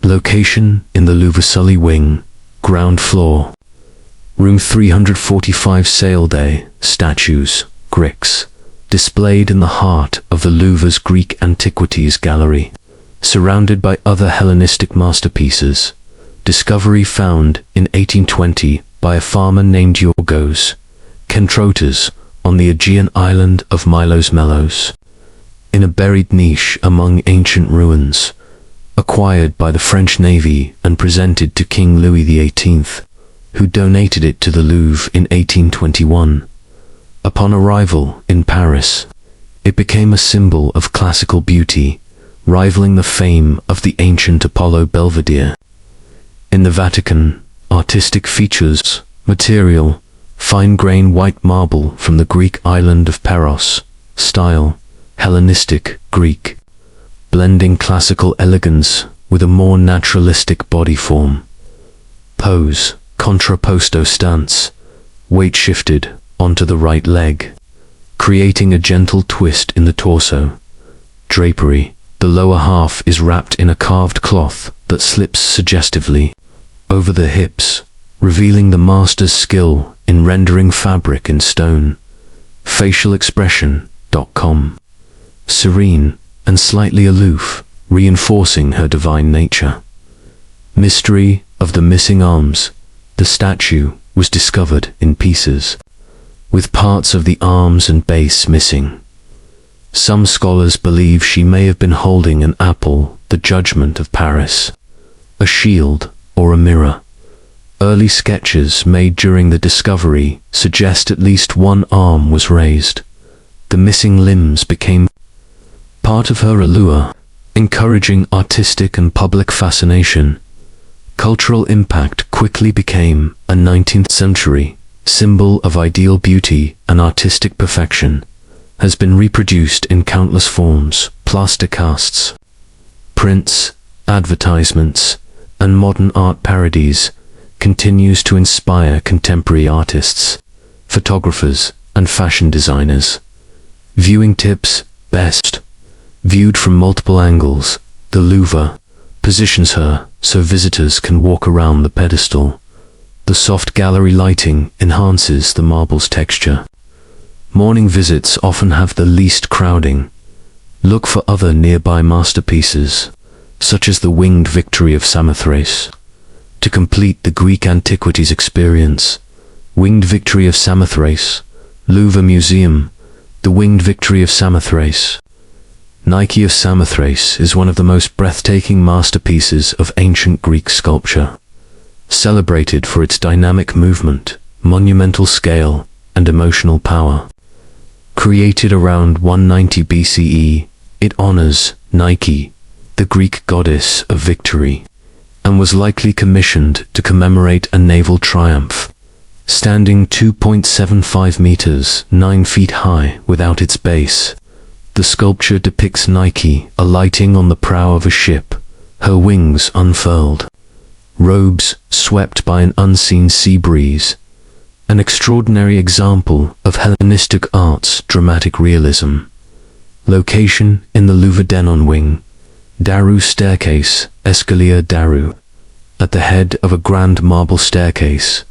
Location in the Louvre Sully Wing, ground floor. Room 345 Sale Day, statues, Greeks, displayed in the heart of the Louvre's Greek Antiquities Gallery, surrounded by other Hellenistic masterpieces. Discovery found in 1820 by a farmer named Yorgos Kentrotas on the Aegean island of Milos Melos, in a buried niche among ancient ruins, acquired by the French Navy and presented to King Louis XVIII, who donated it to the Louvre in 1821. Upon arrival in Paris, it became a symbol of classical beauty, rivaling the fame of the ancient Apollo Belvedere. In the Vatican, artistic features, material, fine-grain white marble from the Greek island of Paros, style, Hellenistic, Greek, blending classical elegance with a more naturalistic body form. Pose, contrapposto stance, weight shifted onto the right leg, creating a gentle twist in the torso. Drapery, the lower half is wrapped in a carved cloth that slips suggestively over the hips, revealing the master's skill in rendering fabric in stone. Facial expression, calm, serene, and slightly aloof, reinforcing her divine nature. Mystery of the missing arms. The statue was discovered in pieces, with parts of the arms and base missing. Some scholars believe she may have been holding an apple, the judgment of Paris, a shield, or a mirror. Early sketches made during the discovery suggest at least one arm was raised. The missing limbs became part of her allure, encouraging artistic and public fascination. Cultural impact quickly became a 19th century symbol of ideal beauty and artistic perfection, has been reproduced in countless forms, plaster casts, prints, advertisements, and modern art parodies, continues to inspire contemporary artists, photographers, and fashion designers. Viewing tips: best viewed from multiple angles. The Louvre positions her so visitors can walk around the pedestal. The soft gallery lighting enhances the marble's texture. Morning visits often have the least crowding. Look for other nearby masterpieces, such as the Winged Victory of Samothrace, to complete the Greek Antiquities experience. Winged Victory of Samothrace, Louvre Museum. The Winged Victory of Samothrace. Nike of Samothrace is one of the most breathtaking masterpieces of ancient Greek sculpture, celebrated for its dynamic movement, monumental scale, and emotional power. Created around 190 BCE, it honors Nike, the Greek goddess of victory, and was likely commissioned to commemorate a naval triumph. Standing 2.75 meters, 9 feet high without its base, the sculpture depicts Nike alighting on the prow of a ship, her wings unfurled, robes swept by an unseen sea breeze. An extraordinary example of Hellenistic art's dramatic realism. Location in the Louvre Denon Wing, Daru Staircase, Escalier Daru. At the head of a grand marble staircase,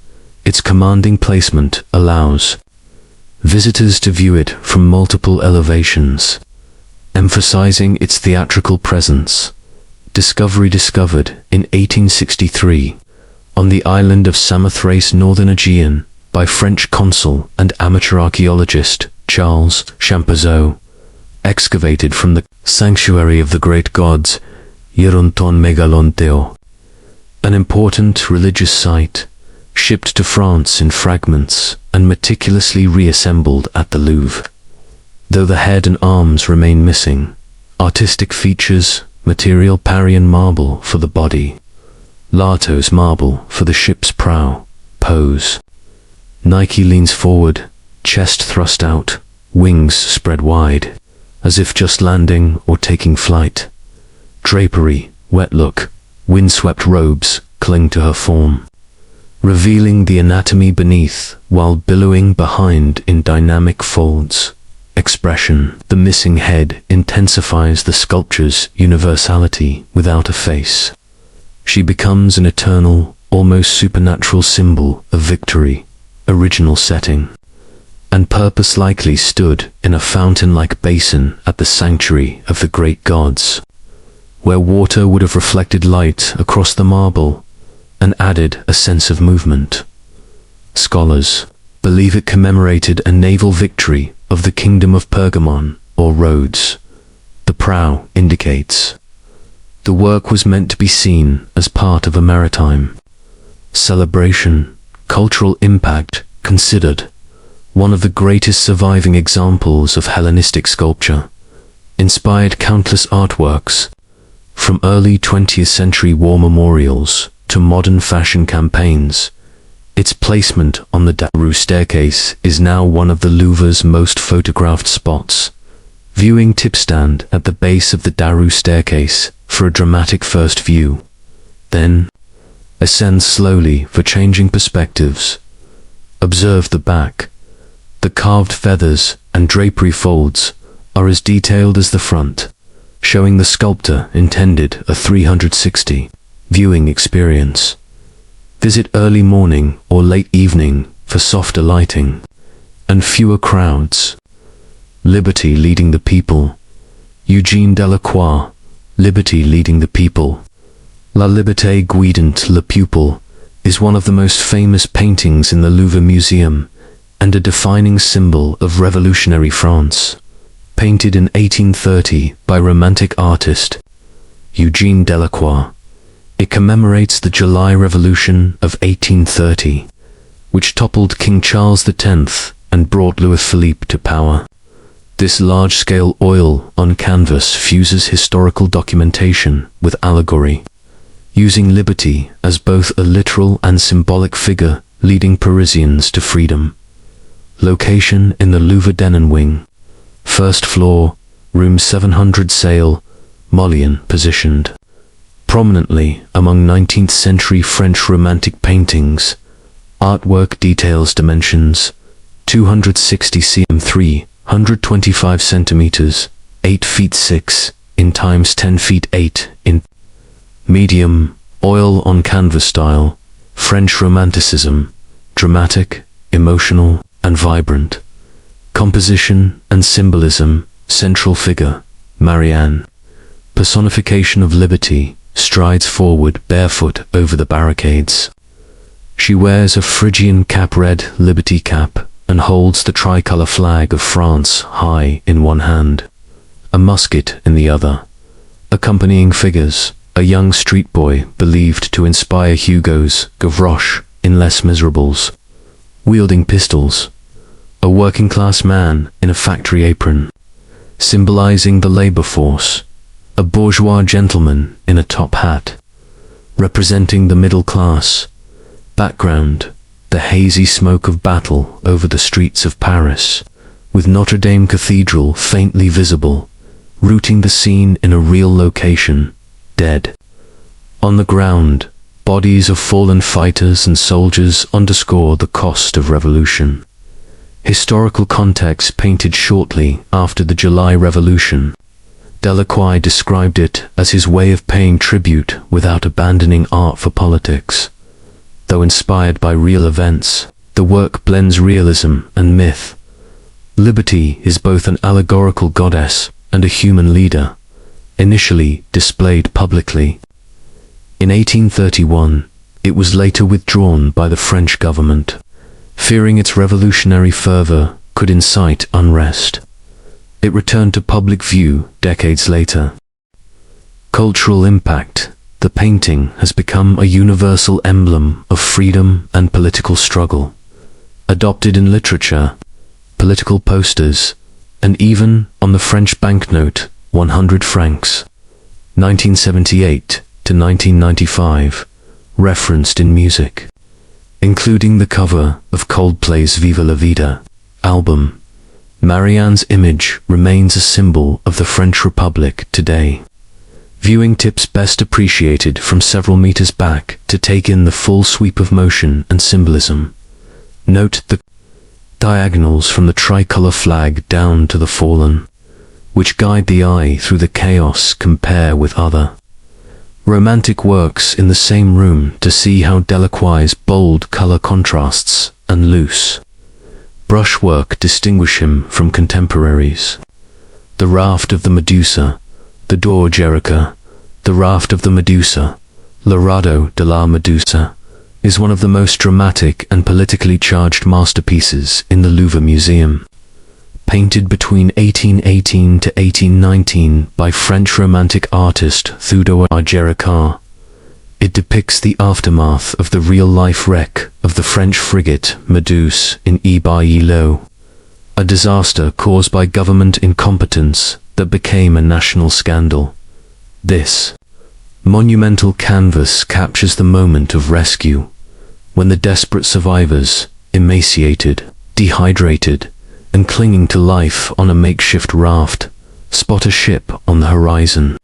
its commanding placement allows visitors to view it from multiple elevations, emphasizing its theatrical presence. Discovery discovered in 1863 on the island of Samothrace, northern Aegean, by French consul and amateur archaeologist Charles Champezot, excavated from the sanctuary of the great gods, Hieronton Megalonteo, an important religious site, shipped to France in fragments and meticulously reassembled at the Louvre. Though the head and arms remain missing, artistic features, material Parian marble for the body, Latos marble for the ship's prow. Pose: Nike leans forward, chest thrust out, wings spread wide, as if just landing or taking flight. Drapery, wet look, windswept robes cling to her form, revealing the anatomy beneath while billowing behind in dynamic folds. expression. The missing head intensifies the sculpture's universality without a face. She becomes an eternal, almost supernatural symbol of victory, original setting, and purpose. Likely stood in a fountain-like basin at the sanctuary of the great gods, where water would have reflected light across the marble and added a sense of movement. Scholars believe it commemorated a naval victory of the Kingdom of Pergamon or Rhodes. The prow indicates the work was meant to be seen as part of a maritime celebration. Cultural impact considered one of the greatest surviving examples of Hellenistic sculpture, inspired countless artworks, from early 20th century war memorials to modern fashion campaigns. Its placement on the Daru staircase is now one of the Louvre's most photographed spots. Viewing tip: stand at the base of the Daru staircase for a dramatic first view. Then ascend slowly for changing perspectives. Observe the back. The carved feathers and drapery folds are as detailed as the front, showing the sculptor intended a 360 viewing experience. Visit early morning or late evening for softer lighting and fewer crowds. Liberty leading the people. Eugène Delacroix, Liberty leading the people. La liberté guidant le peuple is one of the most famous paintings in the Louvre Museum and a defining symbol of revolutionary France. Painted in 1830 by Romantic artist Eugène Delacroix, it commemorates the July Revolution of 1830, which toppled King Charles X and brought Louis Philippe to power. This large-scale oil on canvas fuses historical documentation with allegory, using liberty as both a literal and symbolic figure leading Parisians to freedom. Location in the Louvre Denon wing. First floor, room 700, salle, mullion, positioned prominently among 19th century French Romantic paintings. Artwork details dimensions: 260 cm 325 centimeters, 8 feet 6 in times 10 feet 8 in. Medium, oil on canvas style, French Romanticism, dramatic, emotional, and vibrant. Composition and symbolism. Central figure, Marianne, personification of liberty, strides forward barefoot over the barricades. She wears a Phrygian cap, red liberty cap, and holds the tricolour flag of France high in one hand, a musket in the other. Accompanying figures: a young street boy believed to inspire Hugo's Gavroche in Les Miserables, wielding pistols. A working-class man in a factory apron, symbolizing the labor force. A bourgeois gentleman in a top hat, representing the middle class. Background: the hazy smoke of battle over the streets of Paris, with Notre Dame Cathedral faintly visible, rooting the scene in a real location. Dead. On the ground, bodies of fallen fighters and soldiers underscore the cost of revolution. Historical context painted shortly after the July Revolution. Delacroix described it as his way of paying tribute without abandoning art for politics. Though inspired by real events, the work blends realism and myth. Liberty is both an allegorical goddess and a human leader, initially displayed publicly. In 1831, it was later withdrawn by the French government, fearing its revolutionary fervor could incite unrest. It returned to public view decades later. Cultural impact: the painting has become a universal emblem of freedom and political struggle, adopted in literature, political posters, and even on the French banknote 100 francs, 1978 to 1995, referenced in music, including the cover of Coldplay's Viva la Vida album. Marianne's image remains a symbol of the French Republic today. Viewing tips: best appreciated from several meters back to take in the full sweep of motion and symbolism. Note diagonals from the tricolor flag down to the fallen, which guide the eye through the chaos, compare with other romantic works in the same room to see how Delacroix's bold color contrasts and loose brushwork distinguish him from contemporaries. The Raft of the Medusa, the Door Jericho, the Raft of the Medusa, L'Arado de la Medusa, is one of the most dramatic and politically charged masterpieces in the Louvre Museum. Painted between 1818 to 1819 by French Romantic artist Theodore Géricault, it depicts the aftermath of the real-life wreck of the French frigate Méduse in Île, a disaster caused by government incompetence that became a national scandal. This monumental canvas captures the moment of rescue, when the desperate survivors, emaciated, dehydrated, and clinging to life on a makeshift raft, spot a ship on the horizon.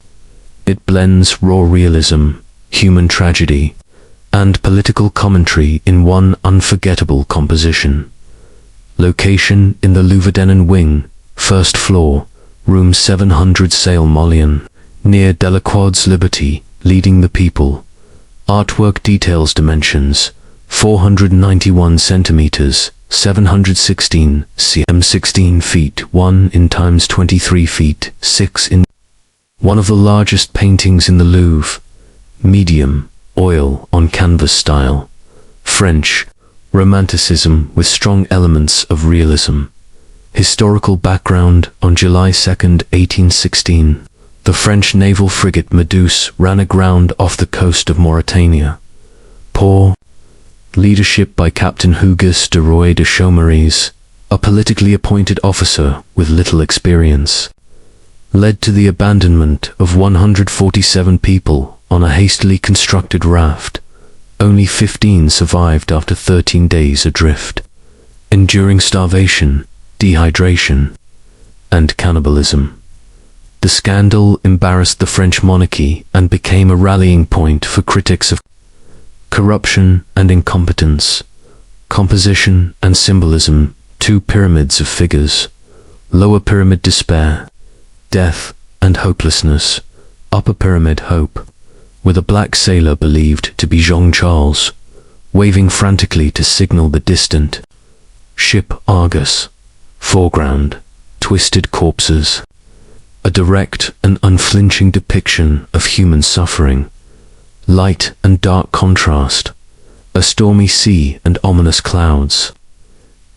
It blends raw realism, human tragedy, and political commentary in one unforgettable composition. Location in the Louvre wing, first floor, room 700 Salle Molian, near Delacroix's Liberty, leading the people. Artwork details dimensions, 491 centimeters, 716 cm, 16 feet 1 in times 23 feet 6 in. One of the largest paintings in the Louvre. Medium, oil on canvas style. French Romanticism with strong elements of realism. Historical background: on July 2, 1816, the French naval frigate Méduse ran aground off the coast of Mauritania. Poor leadership by Captain Hugues de Roy de Chaumeries, a politically appointed officer with little experience, led to the abandonment of 147 people on a hastily constructed raft. Only 15 survived after 13 days adrift, enduring starvation, dehydration, and cannibalism. The scandal embarrassed the French monarchy and became a rallying point for critics of corruption and incompetence. Composition and symbolism: two pyramids of figures. Lower pyramid: despair, death, and hopelessness. Upper pyramid: hope, with a black sailor believed to be Jean-Charles, waving frantically to signal the distant ship Argus. Foreground: twisted corpses. A direct and unflinching depiction of human suffering. Light and dark contrast. A stormy sea and ominous clouds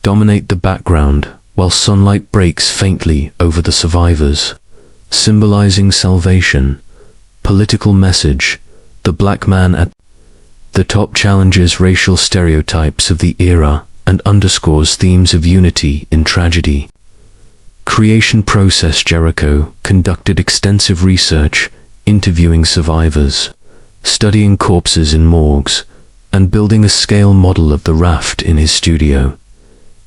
dominate the background, while sunlight breaks faintly over the survivors, symbolizing salvation. Political message: the black man at the top challenges racial stereotypes of the era and underscores themes of unity in tragedy. Creation process: Jericho conducted extensive research, interviewing survivors, studying corpses in morgues, and building a scale model of the raft in his studio.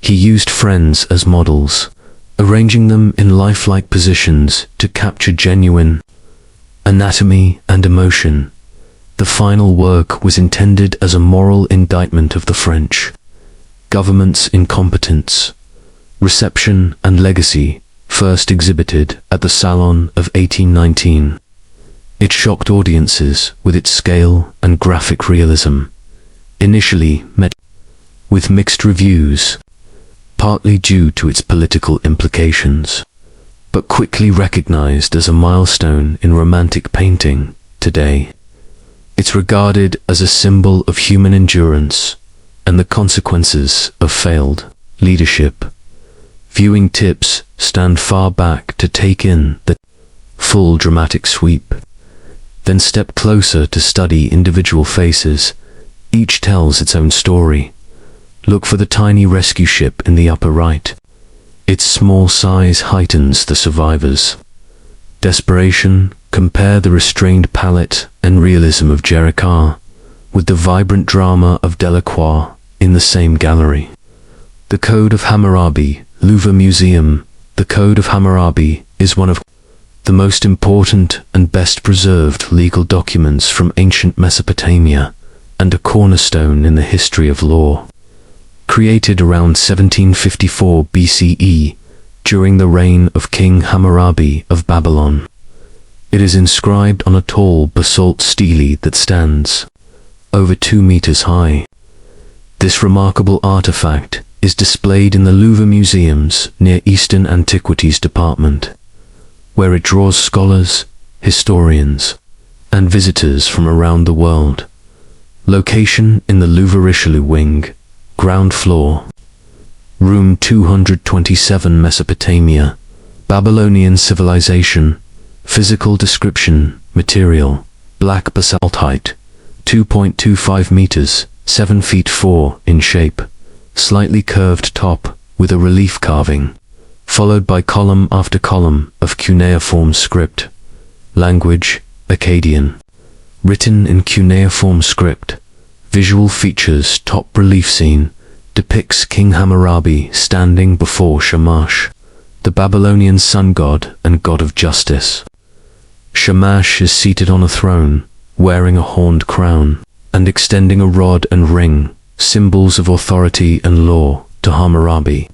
He used friends as models, arranging them in lifelike positions to capture genuine anatomy and emotion. The final work was intended as a moral indictment of the French government's incompetence. Reception and legacy: first exhibited at the Salon of 1819. It shocked audiences with its scale and graphic realism. Initially met with mixed reviews, partly due to its political implications, but quickly recognized as a milestone in Romantic painting. Today, it's regarded as a symbol of human endurance and the consequences of failed leadership. Viewing tips: stand far back to take in the full dramatic sweep. Then step closer to study individual faces. Each tells its own story. Look for the tiny rescue ship in the upper right. Its small size heightens the survivors' desperation. Compare the restrained palette and realism of Géricault with the vibrant drama of Delacroix in the same gallery. The Code of Hammurabi, Louvre Museum. The Code of Hammurabi is one of the most important and best preserved legal documents from ancient Mesopotamia, and a cornerstone in the history of law. created around 1754 BCE during the reign of King Hammurabi of Babylon. It is inscribed on a tall basalt stele that stands over 2 meters high. This remarkable artifact is displayed in the Louvre Museum's Near Eastern Antiquities Department, where it draws scholars, historians, and visitors from around the world. Location in the Louvre Richelieu wing, ground floor. Room 227, Mesopotamia, Babylonian civilization. Physical description: material, black basaltite, 2.25 meters, 7 feet 4 in shape, slightly curved top with a relief carving, followed by column after column of cuneiform script. Language: Akkadian. Written in cuneiform script. Visual features: top relief scene depicts King Hammurabi standing before Shamash, the Babylonian sun god and god of justice. Shamash is seated on a throne, wearing a horned crown, and extending a rod and ring, symbols of authority and law, to Hammurabi.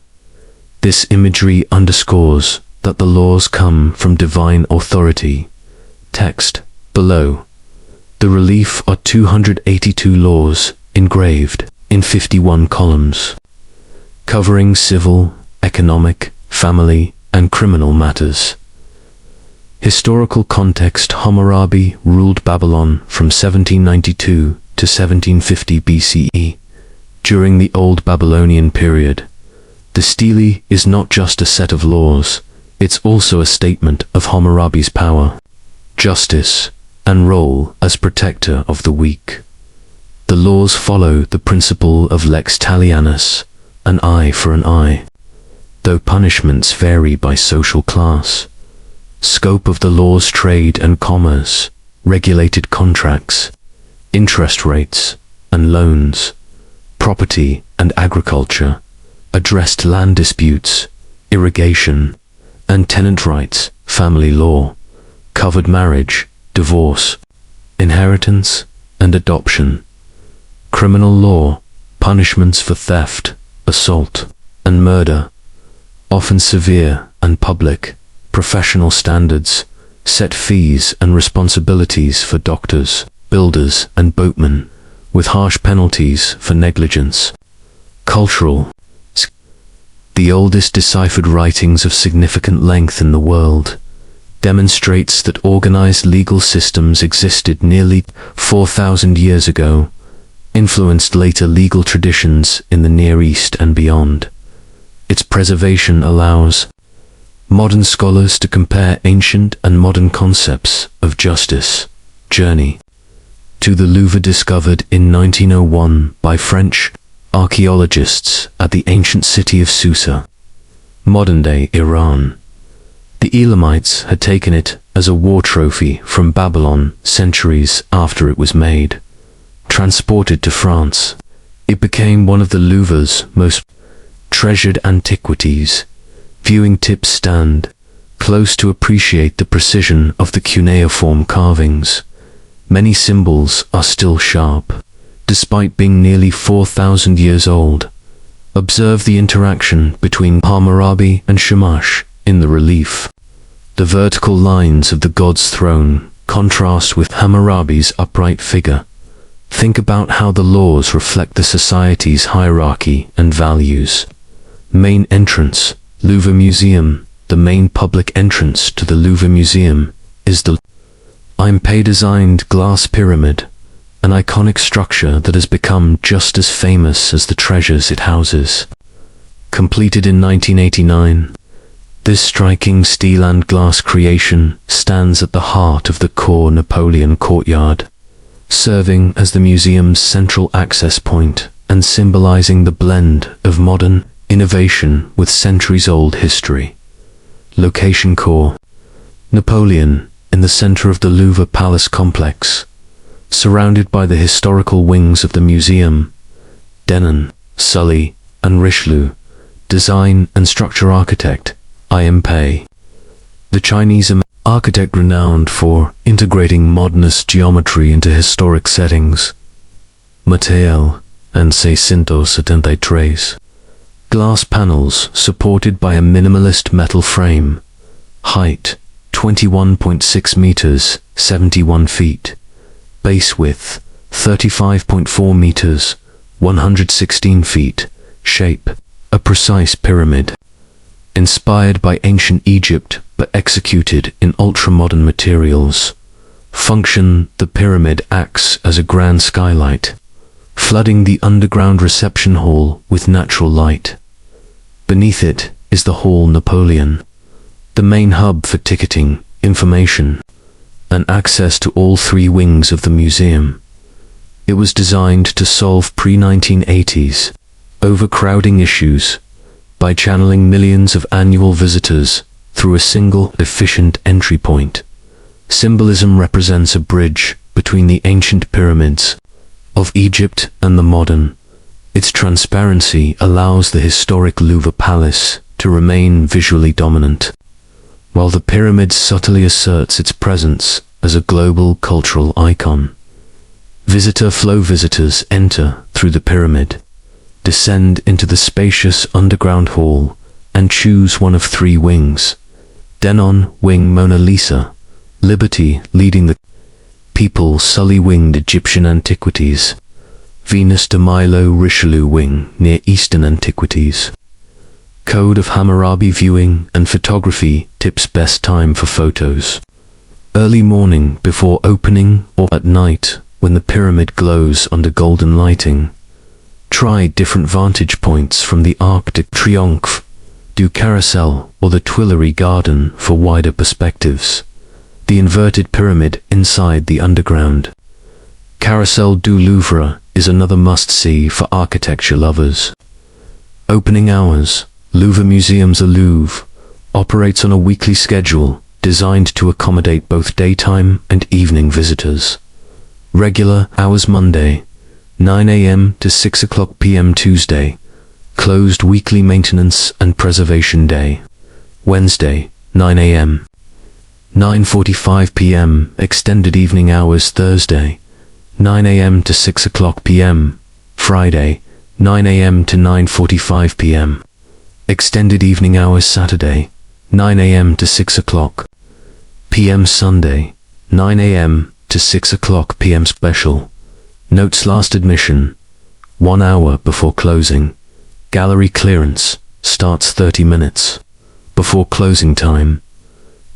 This imagery underscores that the laws come from divine authority. Text below. The relief are 282 laws engraved in 51 columns, covering civil, economic, family, and criminal matters. Historical context: Hammurabi ruled Babylon from 1792 to 1750 BCE. During the Old Babylonian period, the stele is not just a set of laws, it's also a statement of Hammurabi's power, justice, and role as protector of the weak. The laws follow the principle of lex talionis, an eye for an eye, though punishments vary by social class. Scope of the laws: trade and commerce, regulated contracts, interest rates and loans, property and agriculture, addressed land disputes, irrigation, and tenant rights. Family law covered marriage, divorce, inheritance, and adoption. Criminal law, punishments for theft, assault, and murder, often severe and public. Professional standards set fees and responsibilities for doctors, builders, and boatmen, with harsh penalties for negligence. Cultural. The oldest deciphered writings of significant length in the world demonstrates that organized legal systems existed nearly 4,000 years ago, influenced later legal traditions in the Near East and beyond. Its preservation allows modern scholars to compare ancient and modern concepts of justice. Journey to the Louvre, discovered in 1901 by French archaeologists at the ancient city of Susa, modern-day Iran. The Elamites had taken it as a war trophy from Babylon centuries after it was made. Transported to France, it became one of the Louvre's most treasured antiquities. Viewing tips stand close to appreciate the precision of the cuneiform carvings. Many symbols are still sharp, despite being nearly 4,000 years old. Observe the interaction between Hammurabi and Shamash in the relief. The vertical lines of the god's throne contrast with Hammurabi's upright figure. Think about how the laws reflect the society's hierarchy and values. Main entrance, Louvre Museum. The main public entrance to the Louvre Museum is the Impey-designed glass pyramid, an iconic structure that has become just as famous as the treasures it houses. Completed in 1989, this striking steel and glass creation stands at the heart of the core Napoleon courtyard, serving as the museum's central access point and symbolizing the blend of modern innovation with centuries-old history. Location: core Napoleon, in the center of the Louvre Palace complex, surrounded by the historical wings of the museum. Denon, Sully, and Richelieu. Design and structure architect, Impey. The Chinese architect renowned for integrating modernist geometry into historic settings. Material: and 673. Glass panels supported by a minimalist metal frame. Height 21.6 meters, 71 feet. Base width 35.4 meters, 116 feet. Shape a precise pyramid. Inspired by ancient Egypt but executed in ultra-modern materials. Function: the pyramid acts as a grand skylight, flooding the underground reception hall with natural light. Beneath it is the Hall Napoleon, the main hub for ticketing, information, and access to all three wings of the museum. It was designed to solve pre-1980s overcrowding issues by channeling millions of annual visitors through a single, efficient entry point. Symbolism represents a bridge between the ancient pyramids of Egypt and the modern. Its transparency allows the historic Louvre Palace to remain visually dominant, while the pyramid subtly asserts its presence as a global cultural icon. Visitor flow: visitors enter through the pyramid, descend into the spacious underground hall, and choose one of three wings. Denon wing: Mona Lisa, Liberty leading the people, Sully winged Egyptian antiquities, Venus de Milo Richelieu wing Near Eastern antiquities. Code of Hammurabi: viewing and photography tips best time for photos. Early morning before opening or at night when the pyramid glows under golden lighting. Try different vantage points from the Arc de Triomphe, du Carousel or the Tuileries Garden for wider perspectives. The inverted pyramid inside the underground. Carousel du Louvre is another must-see for architecture lovers. Opening hours: Louvre Museum's Louvre operates on a weekly schedule designed to accommodate both daytime and evening visitors. Regular hours: Monday, 9 a.m. to 6 p.m. Tuesday, closed weekly maintenance and preservation day. Wednesday, 9 a.m. 9:45 p.m. extended evening hours. Thursday, 9 a.m. to 6 p.m. Friday, 9 a.m. to 9:45 p.m. extended evening hours. Saturday, 9 a.m. to 6 p.m. Sunday, 9 a.m. to 6 p.m. Special. Notes: last admission 1 hour before closing. Gallery clearance starts 30 minutes before closing time.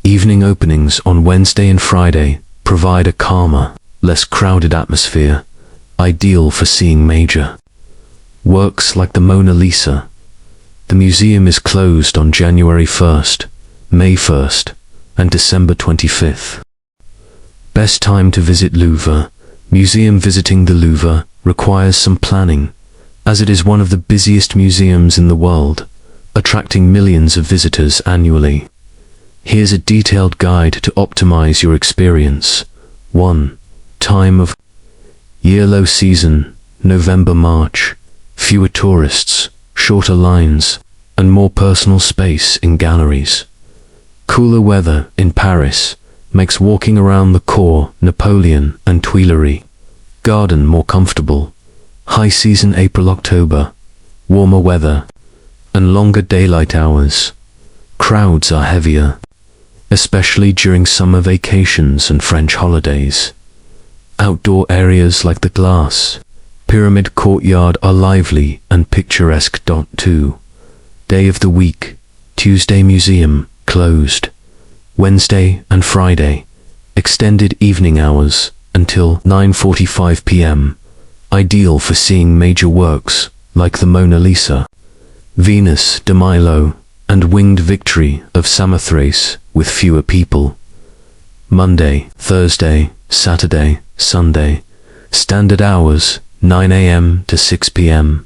Evening openings on Wednesday and Friday provide a calmer, less crowded atmosphere, ideal for seeing major works like the Mona Lisa. The museum is closed on January 1st, May 1st, and December 25th. Best time to visit Louvre. Museum: visiting the Louvre requires some planning, as it is one of the busiest museums in the world, attracting millions of visitors annually. Here's a detailed guide to optimize your experience. 1. Time of year: low season, November-March. Fewer tourists, shorter lines, and more personal space in galleries. Cooler weather in Paris makes walking around the Cour Napoleon and Tuileries Garden more comfortable. High season: April-October. Warmer weather and longer daylight hours. Crowds are heavier, especially during summer vacations and French holidays. Outdoor areas like the Glass Pyramid Courtyard are lively and picturesque. 2. Day of the week: Tuesday, museum closed. Wednesday and Friday, extended evening hours until 9:45 p.m. Ideal for seeing major works like the Mona Lisa, Venus de Milo, and Winged Victory of Samothrace with fewer people. Monday, Thursday, Saturday, Sunday. Standard hours: 9 a.m. to 6 p.m.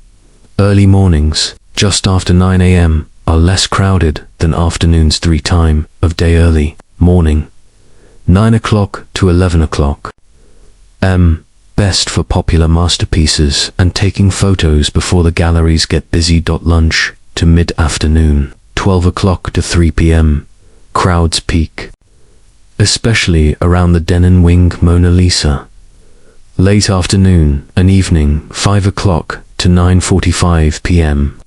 Early mornings, just after 9 a.m., are less crowded than afternoons. 3 time of day: early morning, 9 o'clock to 11 m. Best for popular masterpieces and taking photos before the galleries get busy. Lunch to mid-afternoon, 12 o'clock to 3 p.m. Crowds peak, especially around the Denon Wing Mona Lisa. Late afternoon and evening 5 o'clock to 9:45 p.m.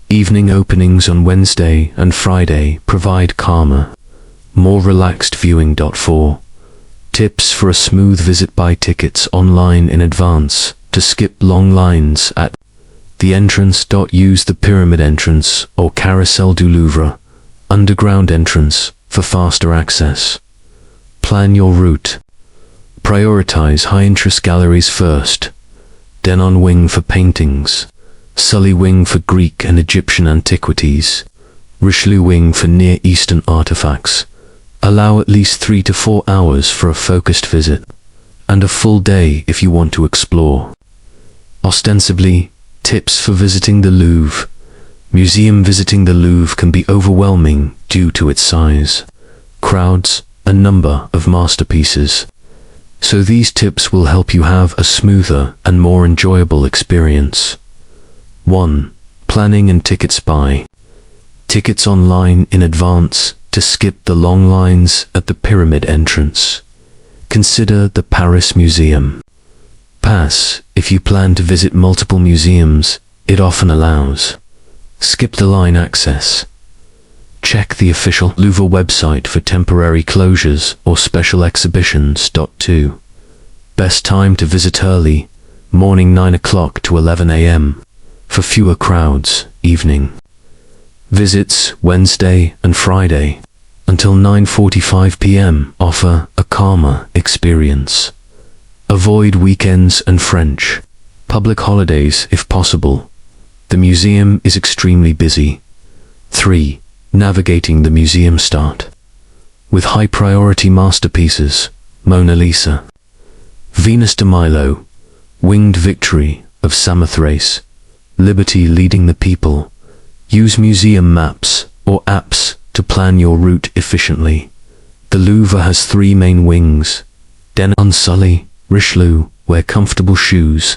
Evening openings on Wednesday and Friday provide calmer, more relaxed viewing. 4. Tips for a smooth visit: buy tickets online in advance to skip long lines at the entrance. Use the pyramid entrance or Carousel du Louvre underground entrance for faster access. Plan your route. Prioritize high-interest galleries first, Denon Wing for paintings, Sully Wing for Greek and Egyptian antiquities, Richelieu Wing for Near Eastern artifacts. Allow at least 3 to 4 hours for a focused visit, and a full day if you want to explore. Ostensibly, tips for visiting the Louvre Museum. Visiting the Louvre can be overwhelming due to its size, crowds, and number of masterpieces. So these tips will help you have a smoother and more enjoyable experience. 1. Planning and tickets. Buy tickets online in advance to skip the long lines at the pyramid entrance. Consider the Paris Museum Pass. If you plan to visit multiple museums, it often allows skip the line access. Check the official Louvre website for temporary closures or special exhibitions. 2. Best time to visit: early morning 9 o'clock to 11 a.m. for fewer crowds. Evening visits Wednesday and Friday until 9:45 p.m. offer a calmer experience. Avoid weekends and French public holidays if possible. The museum is extremely busy. 3. Navigating the museum. Start with high-priority masterpieces: Mona Lisa, Venus de Milo, Winged Victory of Samothrace, Liberty Leading the People. Use museum maps or apps to plan your route efficiently. The Louvre has 3 main wings: Denon, Sully, Richelieu. Wear comfortable shoes.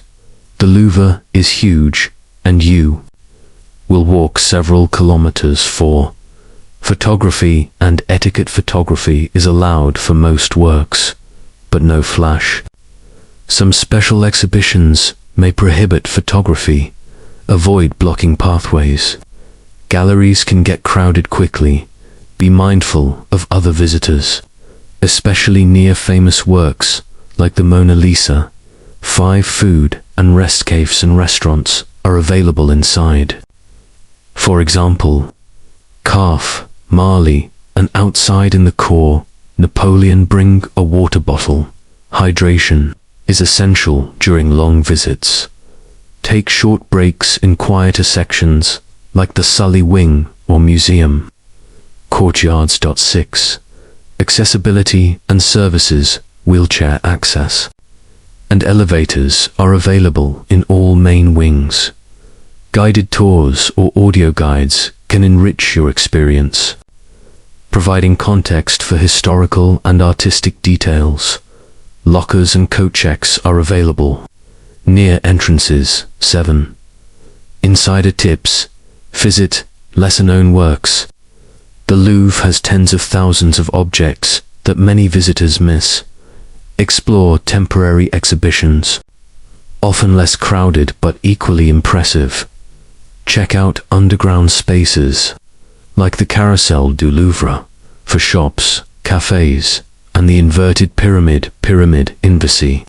The Louvre is huge, and you will walk several kilometers. 4. Photography and etiquette. Photography is allowed for most works, but no flash. Some special exhibitions may prohibit photography. Avoid blocking pathways. Galleries can get crowded quickly. Be mindful of other visitors, especially near famous works like the Mona Lisa. 5. Food and rest. Caves and restaurants are available inside. For example, Calf, Marley, and outside in the core, Napoleon. Bring a water bottle. Hydration is essential during long visits. Take short breaks in quieter sections like the Sully Wing or Museum. Courtyards. 6. Accessibility and services. Wheelchair access and elevators are available in all main wings. Guided tours or audio guides can enrich your experience, providing context for historical and artistic details. Lockers and coat checks are available near entrances. 7. Insider tips. Visit lesser-known works. The Louvre has tens of thousands of objects that many visitors miss. Explore temporary exhibitions, often less crowded but equally impressive. Check out underground spaces, like the Carousel du Louvre, for shops, cafes, and the inverted pyramid Embassy.